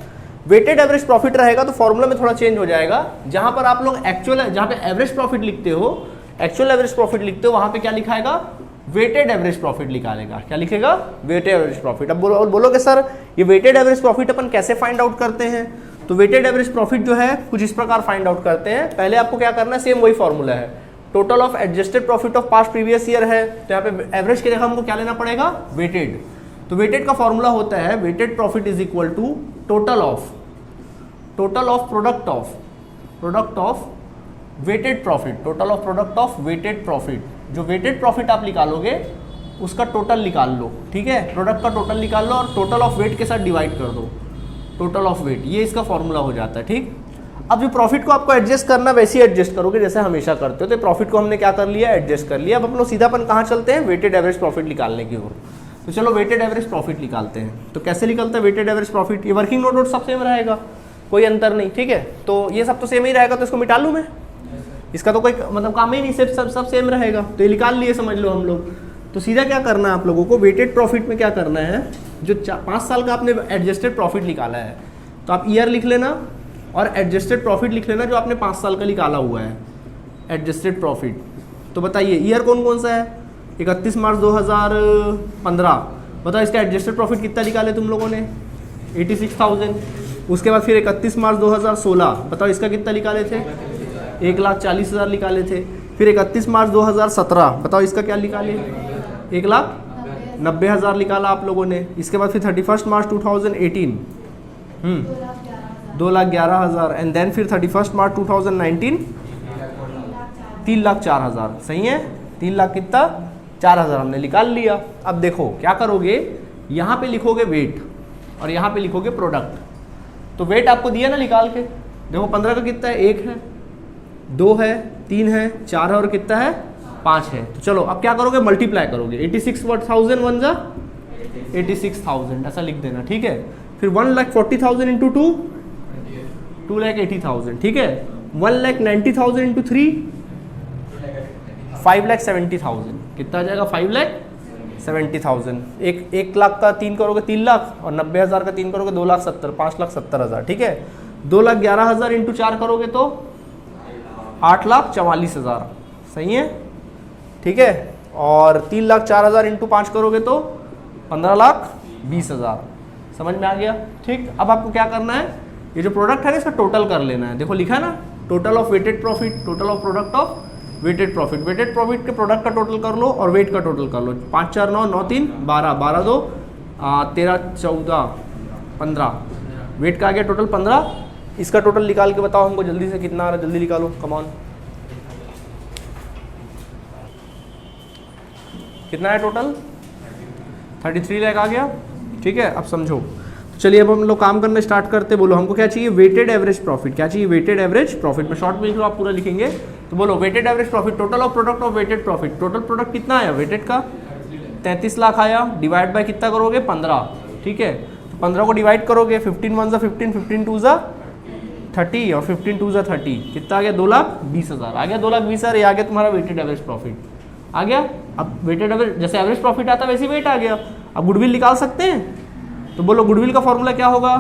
वेटेड एवरेज प्रॉफिट रहेगा तो फॉर्मूला में थोड़ा चेंज हो जाएगा। जहां पर आप लोग एक्चुअल, जहां पे एवरेज प्रॉफिट लिखते हो, एक्चुअल एवरेज प्रॉफिट लिखते हो, वहां पे क्या लिखाएगा, वेटेड एवरेज प्रॉफिट निकालेगा। क्या लिखेगा, वेटेड एवरेज प्रॉफिट। अब बोलोगे सर ये वेटेड एवरेज प्रॉफिट अपन कैसे फाइंड आउट करते हैं, तो वेटेड एवरेज प्रॉफिट जो है कुछ इस प्रकार फाइंड आउट करते हैं। पहले आपको क्या करना है, सेम वही फॉर्मूला है, total of adjusted profit of past previous year है, तो यहाँ पे एवरेज की जगह हमको क्या लेना पड़ेगा, वेटेड। तो वेटेड का फॉर्मूला होता है weighted profit is equal to total of product of weighted profit, total of product of weighted profit. जो वेटेड प्रॉफिट आप निकालोगे उसका टोटल निकाल लो, ठीक है, प्रोडक्ट का टोटल निकाल लो और टोटल ऑफ वेट के साथ डिवाइड कर दो, टोटल ऑफ वेट, ये इसका फॉर्मूला हो जाता है, ठीक। अब जो प्रॉफिट को आपको एडजस्ट करना वैसे ही एडजस्ट करोगे जैसे हमेशा करते हो। तो प्रॉफिट को हमने क्या कर लिया, एडजस्ट कर लिया। अब हम लोग सीधापन कहाँ चलते हैं, वेटेड एवरेज प्रॉफिट निकालने की ओर। तो चलो वेटेड एवरेज प्रॉफिट निकालते हैं। तो कैसे निकलता है वेटेड एवरेज प्रॉफिट, ये वर्किंग नोट सब सेम रहेगा, कोई अंतर नहीं, ठीक है। तो ये सब तो सेम ही रहेगा, तो इसको मिटा लूँ मैं, इसका तो कोई मतलब काम ही नहीं, सब सेम रहेगा। तो ये निकाल लिए समझ लो हम लोग। तो सीधा क्या करना है आप लोगों को, वेटेड प्रॉफिट में क्या करना है, जो 5 साल का आपने एडजस्टेड प्रॉफिट निकाला है, तो आप ईयर लिख लेना और एडजस्टेड प्रॉफिट लिख लेना जो आपने 5 साल का निकाला हुआ है, एडजस्टेड प्रॉफिट। तो बताइए ईयर कौन कौन सा है, 31 मार्च 2015, बताओ इसका एडजस्टेड प्रॉफिट कितना निकाले तुम लोगों ने, 86,000। उसके बाद फिर 31 मार्च 2016, बताओ इसका कितना निकाले थे, 1,40,000 निकाले थे। फिर 31 मार्च 2017, बताओ इसका क्या निकाले, 1,90,000 निकाला आप लोगों ने। इसके बाद फिर 31 मार्च 2018 2,11,000, एंड देन फिर 31 मार्च 2019 3,04,000, सही है, 3 लाख कितना 4,000 हमने निकाल लिया। अब देखो क्या करोगे, यहाँ पे लिखोगे वेट और यहाँ पे लिखोगे प्रोडक्ट। तो वेट आपको दिया ना निकाल के, देखो 15 का कितना है, 1 है, 2 है, 3 है, 4 है और कितना है 5 है। तो चलो अब क्या करोगे, मल्टीप्लाई करोगे, 86,000 1 जा 86,000 ऐसा लिख देना, ठीक है। फिर 1,40,000 इंटू 2 2,80,000, ठीक है। 1,90,000 इंटू 3 5,70,000 कितना आ जाएगा 5,70,000। 1 लाख का 3 करोगे 3 लाख और 90,000 का 3 करोगे 2,70,000 5,70,000 ठीक है। 2,11,000 इंटू 4 करोगे तो 8,44,000 सही है ठीक है। और 3,04,000 इंटू 5 करोगे तो 15,20,000 समझ में आ गया ठीक। अब आपको क्या करना है ये जो प्रोडक्ट है ना इसका टोटल कर लेना है। देखो लिखा है ना total of weighted profit, total of product of weighted profit. Weighted profit के प्रोडक्ट का टोटल कर लो और वेट का टोटल कर लो। 5 4 9 9 3 12 12 2 13 14 15 वेट का आ गया टोटल 15। इसका टोटल निकाल के बताओ हमको जल्दी से कितना आ रहा है, जल्दी निकालो कम ऑन। कितना है टोटल 33 लाख आ गया ठीक है। अब समझो चलिए अब हम लोग काम करने स्टार्ट करते। बोलो हमको क्या चाहिए वेटेड एवरेज प्रॉफिट। क्या चाहिए वेटेड एवरेज प्रॉफिट में शॉर्ट में लिख लो आप पूरा लिखेंगे तो बोलो weighted average profit total of product of weighted profit. Total product कितना आया वेटेड का 33 लाख आया डिवाइड बाय कितना करोगे 15 ठीक है। तो 15 को डिवाइड करोगे 15 1 15 15 2 30 और 15 2 30 कितना आ गया 2,20,000 आ गया 2,20,000। ये आ गया तुम्हारा वेटेड एवरेज प्रॉफिट आ गया। अब वेटेड एवरेज जैसे एवरेज प्रॉफिट आता है वैसे वेट आ गया। अब गुडविल निकाल सकते हैं तो बोलो गुडविल का फॉर्मूला क्या होगा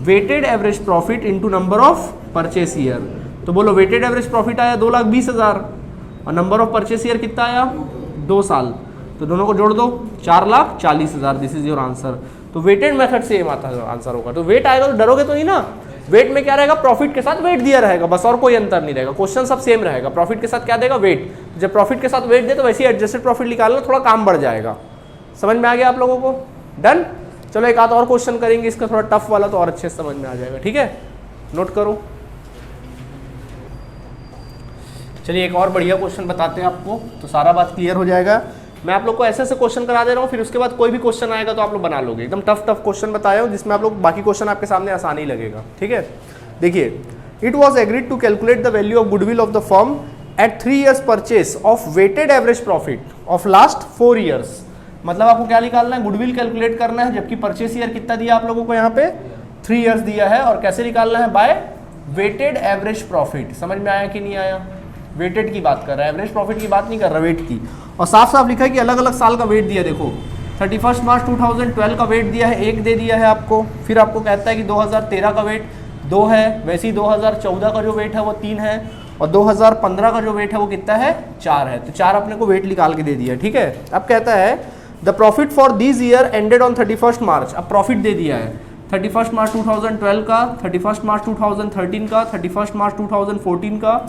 weighted average profit into number of purchase year. तो बोलो वेटेड एवरेज प्रॉफिट आया 2,20,000 और नंबर ऑफ परचेस ईयर कितना आया 2 साल। तो दोनों को जोड़ दो 4,40,000 दिस इज योर आंसर। तो वेटेड मेथड से ये आंसर होगा। तो वेट आएगा तो डरोगे तो नहीं ना। वेट में क्या रहेगा प्रॉफिट के साथ वेट दिया रहेगा बस और कोई अंतर नहीं रहेगा। क्वेश्चन सब सेम रहेगा प्रॉफिट के साथ क्या देगा वेट। जब प्रॉफिट के साथ वेट दे तो वैसे ही एडजस्टेड प्रॉफिट निकालना थोड़ा काम बढ़ जाएगा। समझ में आ गया आप लोगों को डन। चलो एक आध और क्वेश्चन करेंगे इसका थोड़ा टफ वाला तो और अच्छे से समझ में आ जाएगा ठीक है। नोट करो चलिए एक और बढ़िया क्वेश्चन बताते हैं आपको तो सारा बात क्लियर हो जाएगा। मैं आप लोग को ऐसे ऐसे क्वेश्चन करा दे रहा हूँ फिर उसके बाद कोई भी क्वेश्चन आएगा तो आप लोग बना लोगे। एकदम टफ टफ क्वेश्चन बताया हूँ जिसमें आप लोग बाकी क्वेश्चन आपके सामने आसानी लगेगा ठीक है। देखिए it was agreed to calculate the value of goodwill of the firm at 3 years purchase of weighted average profit of last 4 years। मतलब आपको क्या निकालना है गुडविल कैलकुलेट करना है जबकि परचेस ईयर कितना दिया आप लोगों को यहाँ पे 3 years दिया है। और कैसे निकालना है बाय वेटेड एवरेज प्रॉफिट। समझ में आया कि नहीं आया। वेटेड की बात कर रहा है एवरेज प्रॉफिट की बात नहीं कर रहा वेट की। और साफ साफ लिखा है कि अलग अलग साल का वेट दिया। देखो 31 मार्च 2012 का वेट दिया है 1 दे दिया है आपको। फिर आपको कहता है कि 2013 का वेट 2 है। वैसे ही 2014 का जो वेट है वो 3 है और 2015 का जो वेट है वो कितना है 4 है। तो 4 अपने को वेट निकाल के दे दिया ठीक है। अब कहता है the profit for this year ended on 31 मार्च। अब प्रॉफिट दे दिया है 31 मार्च 2012 का 31 मार्च 2013 का 31 मार्च 2014 का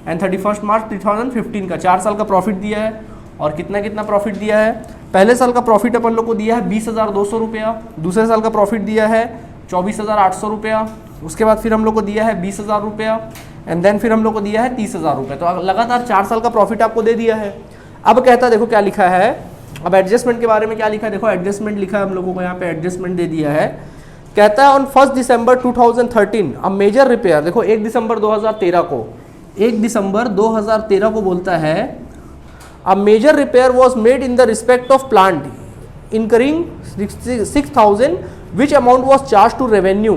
एंड 31 मार्च 2015 का। 4 साल का प्रॉफिट दिया है। और कितना कितना प्रॉफिट दिया है पहले साल का प्रॉफिट अपन लोग को दिया है 20,200 रुपया। दूसरे साल का प्रॉफिट दिया है 24,800 रुपया। उसके बाद फिर हम लोग को दिया है 20,000 रुपया एंड देन फिर हम लोग को दिया है 30,000 रुपये। तो लगातार 4 साल का प्रॉफिट आपको दे दिया है। अब कहता है देखो क्या लिखा है। अब एडजस्टमेंट के बारे में क्या लिखा है देखो एडजस्टमेंट लिखा है हम लोगों को यहाँ पे एडजस्टमेंट दे दिया है। कहता है on 1 December 2013 a major repair. देखो 1 दिसंबर 2013 को 1 दिसंबर 2013 को बोलता है a major repair was made in the respect of plant incurring 6,000 which amount was charge to revenue.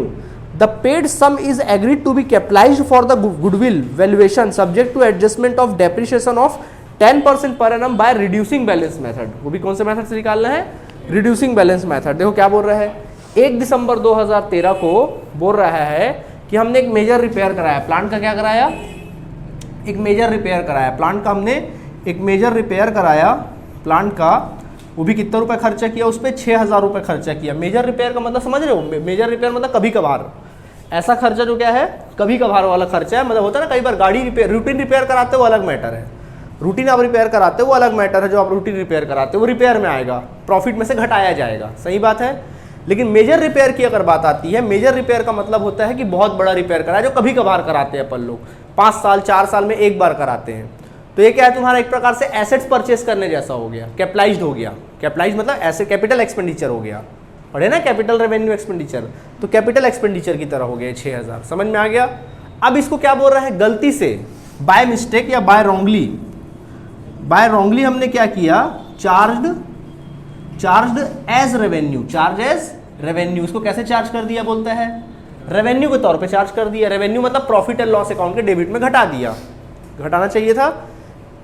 The paid sum is agreed to be capitalised for the goodwill valuation subject to adjustment of depreciation of 10% per annum by reducing balance method. वो भी कौन से method से निकालना है reducing balance method. देखो क्या बोल रहा है 1 दिसंबर 2013 को बोल रहा है कि हमने एक मेजर रिपेयर कराया। प्लांट का क्या कराया एक मेजर रिपेयर कराया। प्लांट का हमने एक मेजर रिपेयर कराया प्लांट का। वो भी कितना रुपए खर्चा किया उस पर 6,000 रुपये खर्चा किया। मेजर रिपेयर का मतलब समझ रहे हो मेजर रिपेयर मतलब कभी कभार ऐसा खर्चा जो क्या है कभी कभार वाला खर्चा है। मतलब होता है ना कई बार गाड़ी रिपेयर रूटीन रिपेयर कराते हो वो अलग मैटर है। रूटीन आप रिपेयर कराते हो वो अलग मैटर है। जो आप रूटीन रिपेयर कराते हो वो रिपेयर में आएगा प्रॉफिट में से घटाया जाएगा सही बात है। लेकिन मेजर रिपेयर की अगर बात आती है मेजर रिपेयर का मतलब होता है कि बहुत बड़ा रिपेयर कराया जो कभी कभार कराते हैं अपन लोग 5 साल 4 साल में एक बार कराते हैं। तो ये क्या है तुम्हारा एक प्रकार से एसेट्स परचेस करने जैसा हो गया कैपिटलाइज्ड हो गया। कैपिटलाइज मतलब ऐसे कैपिटल एक्सपेंडिचर हो गया पढ़े ना कैपिटल रेवेन्यू एक्सपेंडिचर। तो कैपिटल एक्सपेंडिचर की तरह हो गया 6,000 समझ में आ गया। अब इसको क्या बोल रहा है गलती से बाय मिस्टेक या बाय रॉन्गली हमने क्या किया charged as revenue. Charge as revenue इसको कैसे चार्ज कर दिया बोलता है रेवेन्यू के तौर पे चार्ज कर दिया। रेवेन्यू मतलब प्रॉफिट एंड लॉस अकाउंट के डेबिट में घटा दिया, घटाना चाहिए था।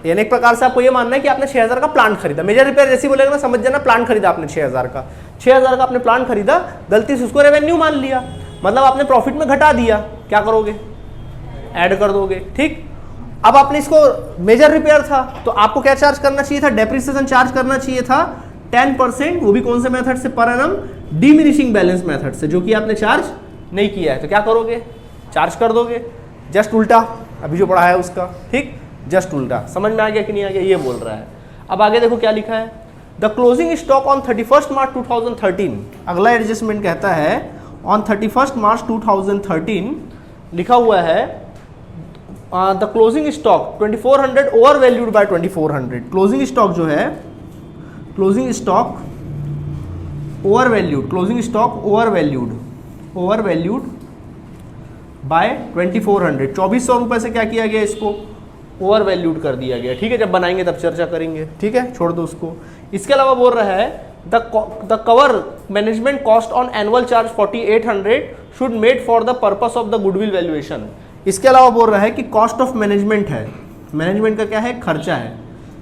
यानी एक प्रकार से आपको ये मानना है कि आपने 6000 का प्लांट खरीदा, मेजर रिपेयर जैसे बोलेगा ना समझ जाना, प्लांट खरीदा आपने 6000 का, 6000 का आपने प्लांट खरीदा, गलती से उसको रेवेन्यू मान लिया, मतलब आपने प्रॉफिट में घटा दिया, क्या करोगे, ऐड कर दोगे, ठीक। अब आपने इसको मेजर रिपेयर था तो आपको क्या चार्ज करना चाहिए था, डेप्रिसिएशन चार्ज करना चाहिए था 10%, वो भी कौन से मेथड से, per annum diminishing balance method से, जो कि आपने चार्ज नहीं किया है, तो क्या करोगे, चार्ज कर दोगे, जस्ट उल्टा अभी जो पढ़ा है उसका, ठीक, जस्ट उल्टा। समझ में आ गया कि नहीं आ गया, ये बोल रहा है। अब आगे देखो क्या लिखा है, द क्लोजिंग स्टॉक ऑन 31 मार्च 2013, अगला एडजस्टमेंट कहता है ऑन 31 मार्च 2013 लिखा हुआ है the closing stock 2400 over valued bye 2400। Closing stock जो है, closing stock over valued, closing stock over valued bye 2400, 2400 रुपए से क्या किया गया, इसको ओवर वैल्यूड कर दिया गया, ठीक है। जब बनाएंगे तब चर्चा करेंगे, ठीक है, छोड़ दो उसको। इसके अलावा बोल रहा है the cover management cost on annual charge 4800 should made for the purpose of the goodwill valuation. इसके अलावा बोल रहा है कि कॉस्ट ऑफ मैनेजमेंट है, मैनेजमेंट का क्या है, खर्चा है,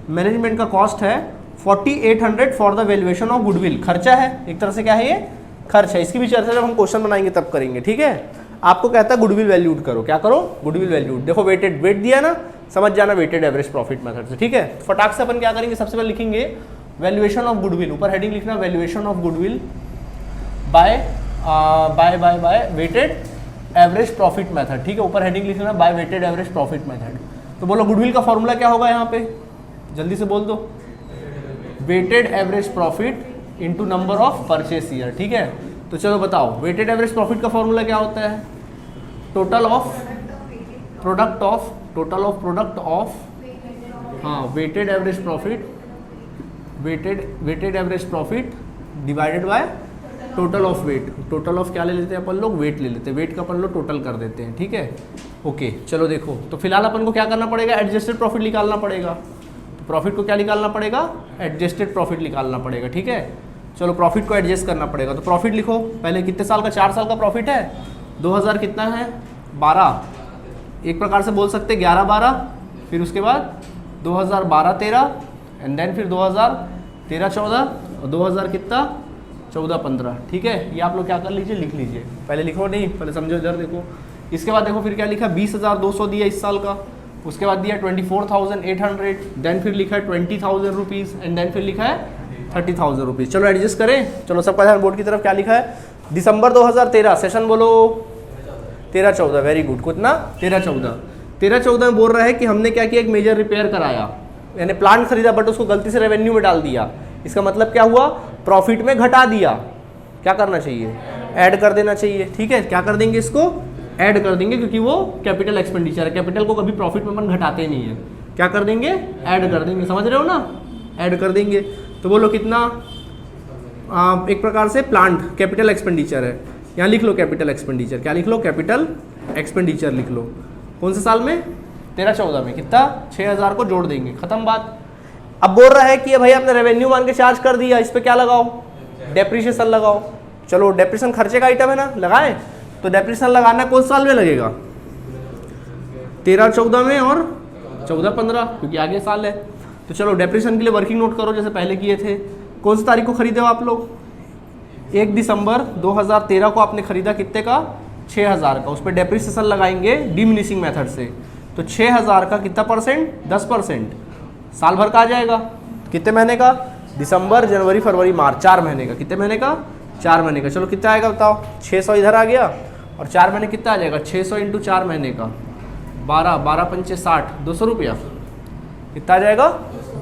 मैनेजमेंट का कॉस्ट है 4800 for the valuation of goodwill, खर्चा है, एक तरह से क्या है, ये खर्च है। इसकी भी चर्चा जब हम क्वेश्चन बनाएंगे तब करेंगे, ठीक है। आपको कहता है गुडविल वैल्यूड करो, क्या करो, गुडविल वैल्यूड। देखो वेटेड, वेट दिया ना, समझ जाना वेटेड एवरेज प्रॉफिट मेथड से, ठीक है। फटाक से अपन क्या करेंगे, सबसे पहले लिखेंगे वैल्यूएशन ऑफ गुडविल, ऊपर हेडिंग लिखना valuation of goodwill by weighted average profit method, ठीक है, ऊपर हेडिंग लिखना by weighted average profit method. तो बोलो गुडविल का फॉर्मूला क्या होगा यहाँ पे, जल्दी से बोल दो, weighted average profit into number of purchase year, ठीक है। तो चलो बताओ वेटेड एवरेज प्रॉफिट का फॉर्मूला क्या होता है, टोटल ऑफ प्रोडक्ट ऑफ हाँ weighted average profit, weighted average profit divided by total of weight. Total of क्या ले लेते हैं अपन लोग, वेट ले लेते हैं, वेट का अपन लोग टोटल कर देते हैं, ठीक है। ओके चलो देखो, तो फिलहाल अपन को क्या करना पड़ेगा, एडजस्टेड प्रॉफिट निकालना पड़ेगा। तो प्रॉफिट को क्या निकालना पड़ेगा, एडजस्टेड प्रॉफिट निकालना पड़ेगा, ठीक है। चलो प्रॉफिट को एडजस्ट करना पड़ेगा, तो प्रॉफिट लिखो, पहले कितने साल का, 4 साल का प्रॉफिट है, 2000 कितना है, 12, एक प्रकार से बोल सकते 11-12, फिर उसके बाद 2012-13 एंड देन फिर 2013-14 और 2000 कितना 14-15, ठीक है। ये आप लोग क्या कर लीजिए, लिख लीजिए, पहले लिखो नहीं, पहले समझो इधर देखो। इसके बाद देखो फिर क्या लिखा, 20,200 दिया इस साल का, उसके बाद दिया 24,800, देन फिर लिखा है 20,000 रुपीज़ एंड देन फिर लिखा है 30,000 रुपीज़। चलो एडजस्ट करें, चलो सबका ध्यान बोर्ड की तरफ, क्या लिखा है, दिसंबर 2013, सेशन बोलो 13-14, वेरी गुड, कितना 13-14 में बोल रहा है कि हमने क्या किया, एक मेजर रिपेयर कराया, यानी प्लांट खरीदा बट उसको गलती से रेवेन्यू में डाल दिया। इसका मतलब क्या हुआ, प्रॉफिट में घटा दिया, क्या करना चाहिए, ऐड कर देना चाहिए, ठीक है। क्या कर देंगे, इसको ऐड कर देंगे, क्योंकि वो कैपिटल एक्सपेंडिचर है, कैपिटल को कभी प्रॉफिट में अपन घटाते नहीं है, क्या कर देंगे, ऐड कर देंगे, समझ रहे हो ना, ऐड कर देंगे। तो बोलो कितना, एक प्रकार से प्लांट कैपिटल एक्सपेंडिचर है, यहाँ लिख लो कैपिटल एक्सपेंडिचर, क्या लिख लो, कैपिटल एक्सपेंडिचर लिख लो, कौन से साल में, 13-14 में, कितना 6000 को जोड़ देंगे, खत्म बात। अब बोल रहा है कि भाई आपने रेवेन्यू मान के चार्ज कर दिया, इस पे क्या लगाओ, डेप्रिसिएशन लगाओ। चलो डेप्रिसिएशन खर्चे का आइटम है ना, लगाए, तो डेप्रिसिएशन लगाना कौन साल में लगेगा, 13-14 में और 14-15, क्योंकि आगे साल है। तो चलो डेप्रिसिएशन के लिए वर्किंग नोट करो जैसे पहले किए थे। कौन सी तारीख को खरीदे हो आप लोग, 1 दिसंबर 2013 को आपने खरीदा, कितने का, 6000 का, उस पर डेप्रिसिएशन लगाएंगे डिमिनिशिंग मेथड से। तो 6000 का कितना परसेंट, 10%, साल भर का आ जाएगा, कितने महीने का, दिसंबर जनवरी फरवरी मार्च, 4 महीने का, कितने महीने का, 4 महीने का। चलो कितना आएगा बताओ, 600 इधर आ गया और 4 महीने कितना आ जाएगा, 600 इंटू 4 महीने का 12 पंचे 60, 200 रुपया, कितना आ जाएगा,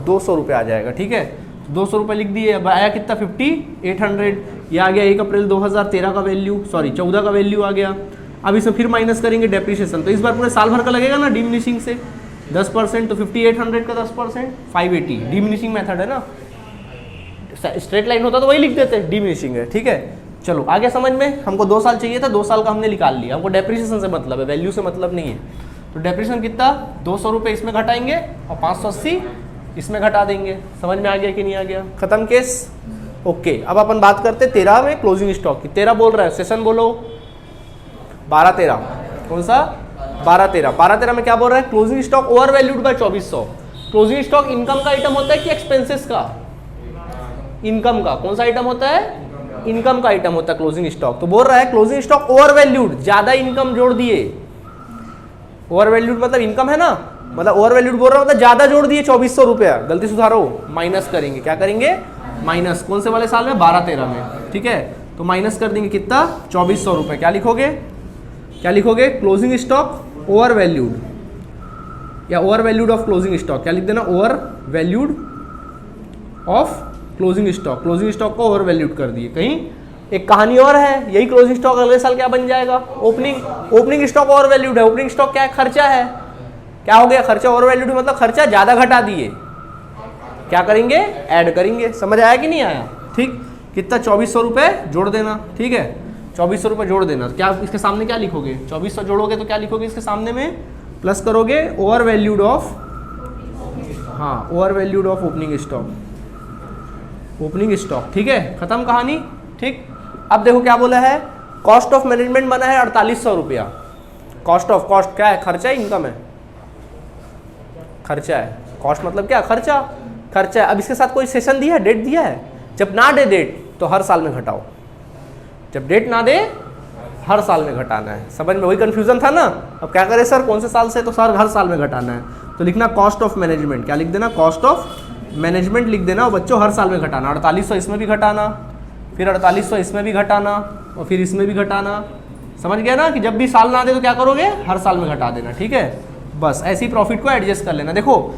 200 रुपये आ जाएगा, ठीक है। 200 रुपये लिख दिए, अब आया कितना 5800, ये आ गया 1 अप्रैल 2013 का वैल्यू, सॉरी 14 का वैल्यू आ गया। अब इसमें फिर माइनस करेंगे डेप्रिसिएशन, तो इस बार पूरे साल भर का लगेगा ना डिमिनिशिंग से 10%, तो 5800 का 10% 580, डिमिनिशिंग मेथड है ना, स्ट्रेट लाइन होता तो वही लिख देते, डिमिनिशिंग है, ठीक है। चलो आगे समझ में, हमको 2 साल चाहिए था, 2 साल का हमने निकाल लिया, हमको डेप्रिसिएशन से मतलब है, वैल्यू से मतलब नहीं है। तो डेप्रिसिएशन कितना, 200 रुपये इसमें घटाएंगे और 580 इसमें घटा देंगे। समझ में आ गया कि नहीं आ गया, खत्म केस। ओके अब अपन बात करते 13 में क्लोजिंग स्टॉक की। 13 बोल रहा है, सेशन बोलो 12-13, कौन सा 12-13, 12-13 में क्या बोल रहा है, closing stock over valued bye 2400। Closing stock income का आइटम होता है कि एक्सपेंसेस का, इनकम का, कौन सा आइटम होता है, इनकम का आइटम होता है क्लोजिंग स्टॉक। तो बोल रहा है क्लोजिंग स्टॉक ओवर वैल्यूड, ज्यादा इनकम जोड़ दिए, ओवर वैल्यूड मतलब इनकम है ना, मतलब ओवर वैल्यूड बोल रहा हूं मतलब ज्यादा जोड़ दिए 2400 रुपया, गलती सुधारो, माइनस करेंगे, क्या करेंगे माइनस, कौन से वाले साल में 12-13 में, ठीक है। तो माइनस कर देंगे कितना 2400 रुपये, क्या लिखोगे, क्या लिखोगे, क्लोजिंग स्टॉक ओवर वैल्यूड या over valued of closing stock, क्या लिख देना, over valued of closing stock, closing stock को ओवर वैल्यूड कर दिए। कहीं एक कहानी और है, यही क्लोजिंग स्टॉक अगले साल क्या बन जाएगा, ओपनिंग स्टॉक ओवर वैल्यूड है, ओपनिंग स्टॉक क्या है, खर्चा है, क्या हो गया, खर्चा ओवर वैल्यूड मतलब खर्चा ज्यादा घटा दिए, क्या करेंगे, ऐड करेंगे। समझ आया कि नहीं आया, ठीक, कितना 2400 रुपये जोड़ देना, ठीक है, 2400 रुपये जोड़ देना। क्या इसके सामने क्या लिखोगे, 2400 जोड़ोगे तो क्या लिखोगे इसके सामने में, प्लस करोगे ओवर वैल्यूड ऑफ, हाँ over valued of opening stock, opening stock, ठीक है, खत्म कहानी, ठीक। अब देखो क्या बोला है, कॉस्ट ऑफ मैनेजमेंट बना है 4800 रुपया, कॉस्ट ऑफ, कॉस्ट क्या है, खर्चा है, इनकम है, खर्चा है, कॉस्ट मतलब क्या, खर्चा, खर्चा है। अब इसके साथ कोई सेशन दिया है, डेट दिया है, जब ना दे डेट तो हर साल में घटाओ, जब डेट ना दे हर साल में घटाना है। समझ में, वही कंफ्यूजन था ना। अब क्या करें सर, कौन से साल से, तो सर हर साल में घटाना है, तो लिखना कॉस्ट ऑफ मैनेजमेंट, क्या लिख देना, कॉस्ट ऑफ मैनेजमेंट लिख देना, और बच्चों हर साल में घटाना, 4800 इसमें भी घटाना, फिर 4800 इसमें भी घटाना, और फिर इसमें भी घटाना। समझ गया ना कि जब भी साल ना दे तो क्या करोगे, हर साल में घटा देना, ठीक है। बस ऐसे ही प्रॉफिट को एडजस्ट कर लेना। देखो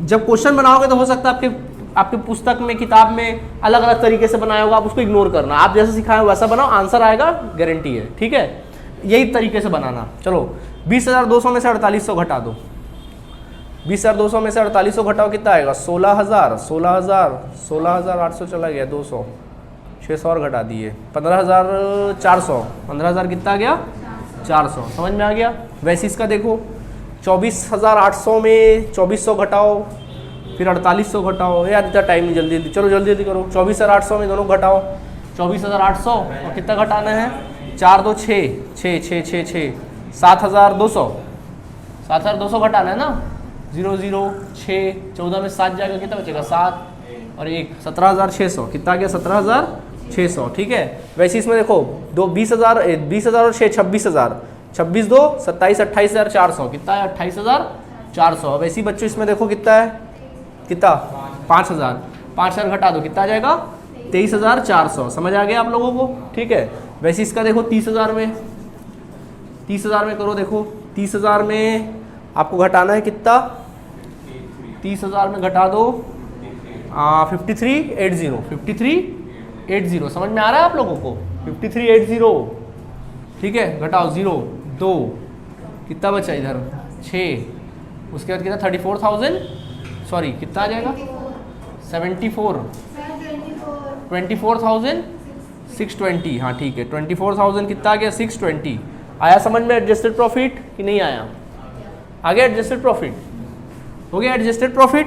जब क्वेश्चन बनाओगे तो हो सकता है आपके पुस्तक में, किताब में अलग अलग तरीके से बनाया होगा, आप उसको इग्नोर करना, आप जैसे सिखाए वैसा बनाओ, आंसर आएगा, गारंटी है, ठीक है, यही तरीके से बनाना। चलो 20,200 में से 4800 घटा दो, 20,200 में से 4800 घटाओ, कितना आएगा, 16,800 चला गया, 200, 600 और घटा दिए, 15,400, 15,000 कितना आ गया, 400, समझ में आ गया। वैसे इसका देखो 24,800 में 2400 घटाओ, फिर 4800 घटाओ, यार इतना टाइम नहीं, जल्दी जल्दी चलो, जल्दी जल्दी करो। 24,800 में दोनों घटाओ, 24,800 और कितना घटाना है, 4 2 6 6 6 6 6 7,200, 7,200 घटाना है ना, 0 0 6, 14 में 7 जाएगा, कितना बचेगा 7 और 1, 17,600, कितना आ गया 17,600, ठीक है। वैसे इसमें देखो 20,000 और 6 26,000, 26 2 27 28,400, कितना है 28,400। वैसे ही बच्चों इसमें देखो कितना है, कितना 5,000 घटा दो, कितना आ जाएगा 23,400। समझ आ गया आप लोगों को, ठीक है। वैसे इसका देखो 30,000 में, 30,000 में करो, देखो 30,000 में आपको घटाना है कितना, 30,000 में घटा दो 5380, 5380, समझ में आ रहा है आप लोगों को, 5380, ठीक है। घटाओ 0 2, कितना बचा इधर 6, उसके बाद कितना 34,000, सॉरी कितना आ जाएगा 24,620, हाँ ठीक है, 24,000 कितना आ गया 620। आया समझ में एडजस्टेड प्रॉफिट कि नहीं आया, आ गया एडजस्टेड प्रॉफिट, हो गया एडजस्टेड प्रॉफिट।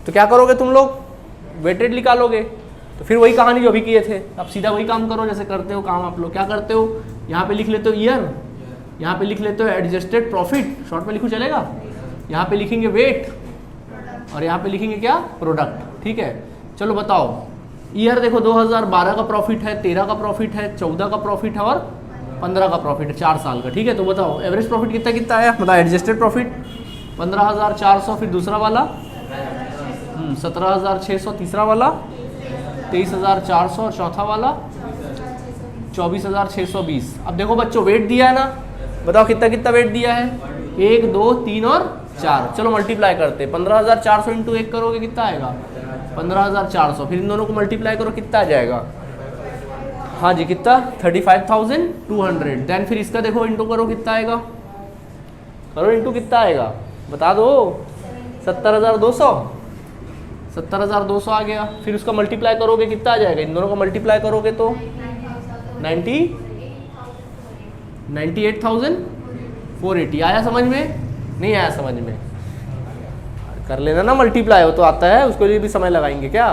तो क्या करोगे तुम लोग, वेटेड निकालोगे, तो फिर वही कहानी जो अभी किए थे, अब सीधा वही काम करो जैसे करते हो काम आप लोग। क्या करते हो, यहाँ पे लिख लेते हो ईयर, यहाँ पे लिख लेते हो एडजस्टेड प्रॉफिट, शॉर्ट में लिखो चलेगा, यहाँ पे लिखेंगे वेट और यहाँ पे लिखेंगे क्या, प्रोडक्ट, ठीक है। चलो बताओ, ईयर देखो 2012 का प्रॉफिट है, 13 का प्रॉफिट है, 14 का प्रॉफिट है और 15 का प्रॉफिट है, 4 साल का, ठीक है। तो बताओ एवरेज प्रॉफिट कितना कितना आया, मतलब एडजस्टेड प्रॉफिट 15,400, फिर दूसरा वाला 17,600, तीसरा वाला 23,400 और चौथा वाला 24,620। अब देखो बच्चों वेट दिया है ना, बताओ कितना कितना वेट दिया है, 1 2 3 और 4। चलो मल्टीप्लाई करते, 15,400 इंटू 1 करोगे कितना आएगा 15,400, फिर इन दोनों को मल्टीप्लाई करो कितना आ जाएगा, हाँ जी कितना 35,200। देन फिर इसका देखो इंटू करो कितना आएगा, करो इंटू कितना आएगा बता दो, 70,200, 70,200 आ गया। फिर उसका मल्टीप्लाई करोगे कितना आ जाएगा, इन दोनों को मल्टीप्लाई करोगे तो 98,480। आया समझ में, नहीं आया समझ में, कर लेना ना मल्टीप्लाई, हो तो आता है, उसके लिए भी समय लगाएंगे क्या,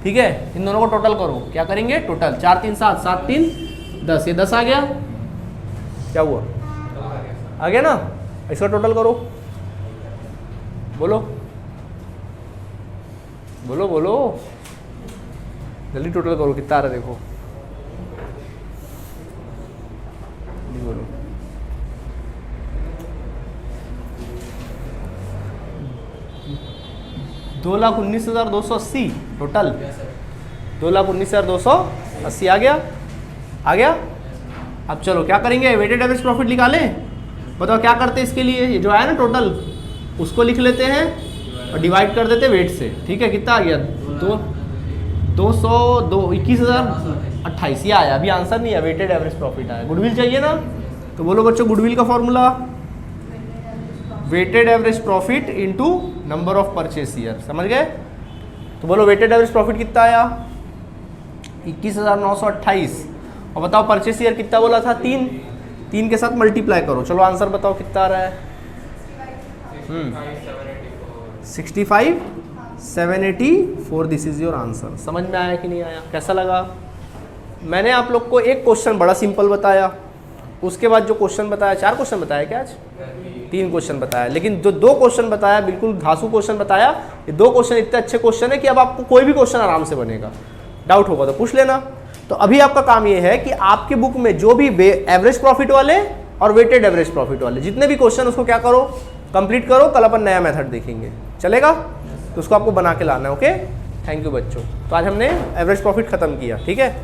ठीक है। इन दोनों को टोटल करो, क्या करेंगे टोटल, 4 3 7 7 3 10, ये 10 आ गया, क्या हुआ? आ गया ना? इसका टोटल करो, बोलो बोलो बोलो, जल्दी टोटल करो, कितना आ रहा है देखो, बोलो। $2,19,280 टोटल, 2,19,280 आ गया, आ गया। अब चलो क्या करेंगे, वेटेड एवरेज प्रॉफिट निकालें। बताओ क्या करते हैं इसके लिए, ये जो आया ना टोटल उसको लिख लेते हैं और डिवाइड कर देते हैं वेट से, ठीक है। कितना आ गया? 21,028 ये आया, अभी आंसर नहीं है, वेटेड एवरेज प्रॉफिट आया। गुडविल चाहिए ना, तो बोलो बच्चों गुडविल का formula weighted average profit into number of purchase year, समझ गए? तो बोलो वेटेड एवरेज प्रॉफिट कितना आया? 21,928। और बताओ परचेस ईयर कितना बोला था? 3 के साथ मल्टीप्लाई करो, चलो आंसर बताओ कितना आ रहा है? 65,784, दिस इज योर आंसर। समझ में आया कि नहीं आया? कैसा लगा? मैंने आप लोग को एक क्वेश्चन बड़ा सिंपल बताया, उसके बाद जो क्वेश्चन बताया, 4 क्वेश्चन बताया क्या आज? 3 क्वेश्चन बताया, लेकिन जो 2 क्वेश्चन बताया बिल्कुल घासू क्वेश्चन बताया। ये 2 क्वेश्चन इतने अच्छे क्वेश्चन है कि अब आपको कोई भी क्वेश्चन आराम से बनेगा, डाउट होगा तो पूछ लेना। तो अभी आपका काम ये है कि आपके बुक में जो भी एवरेज प्रॉफिट वाले और वेटेड एवरेज प्रॉफिट वाले जितने भी क्वेश्चन, उसको क्या करो, कंप्लीट करो। कल अपन नया मेथड देखेंगे, चलेगा? तो उसको आपको बना के लाना है, ओके। थैंक यू बच्चों। तो आज हमने एवरेज प्रॉफिट खत्म किया, ठीक है।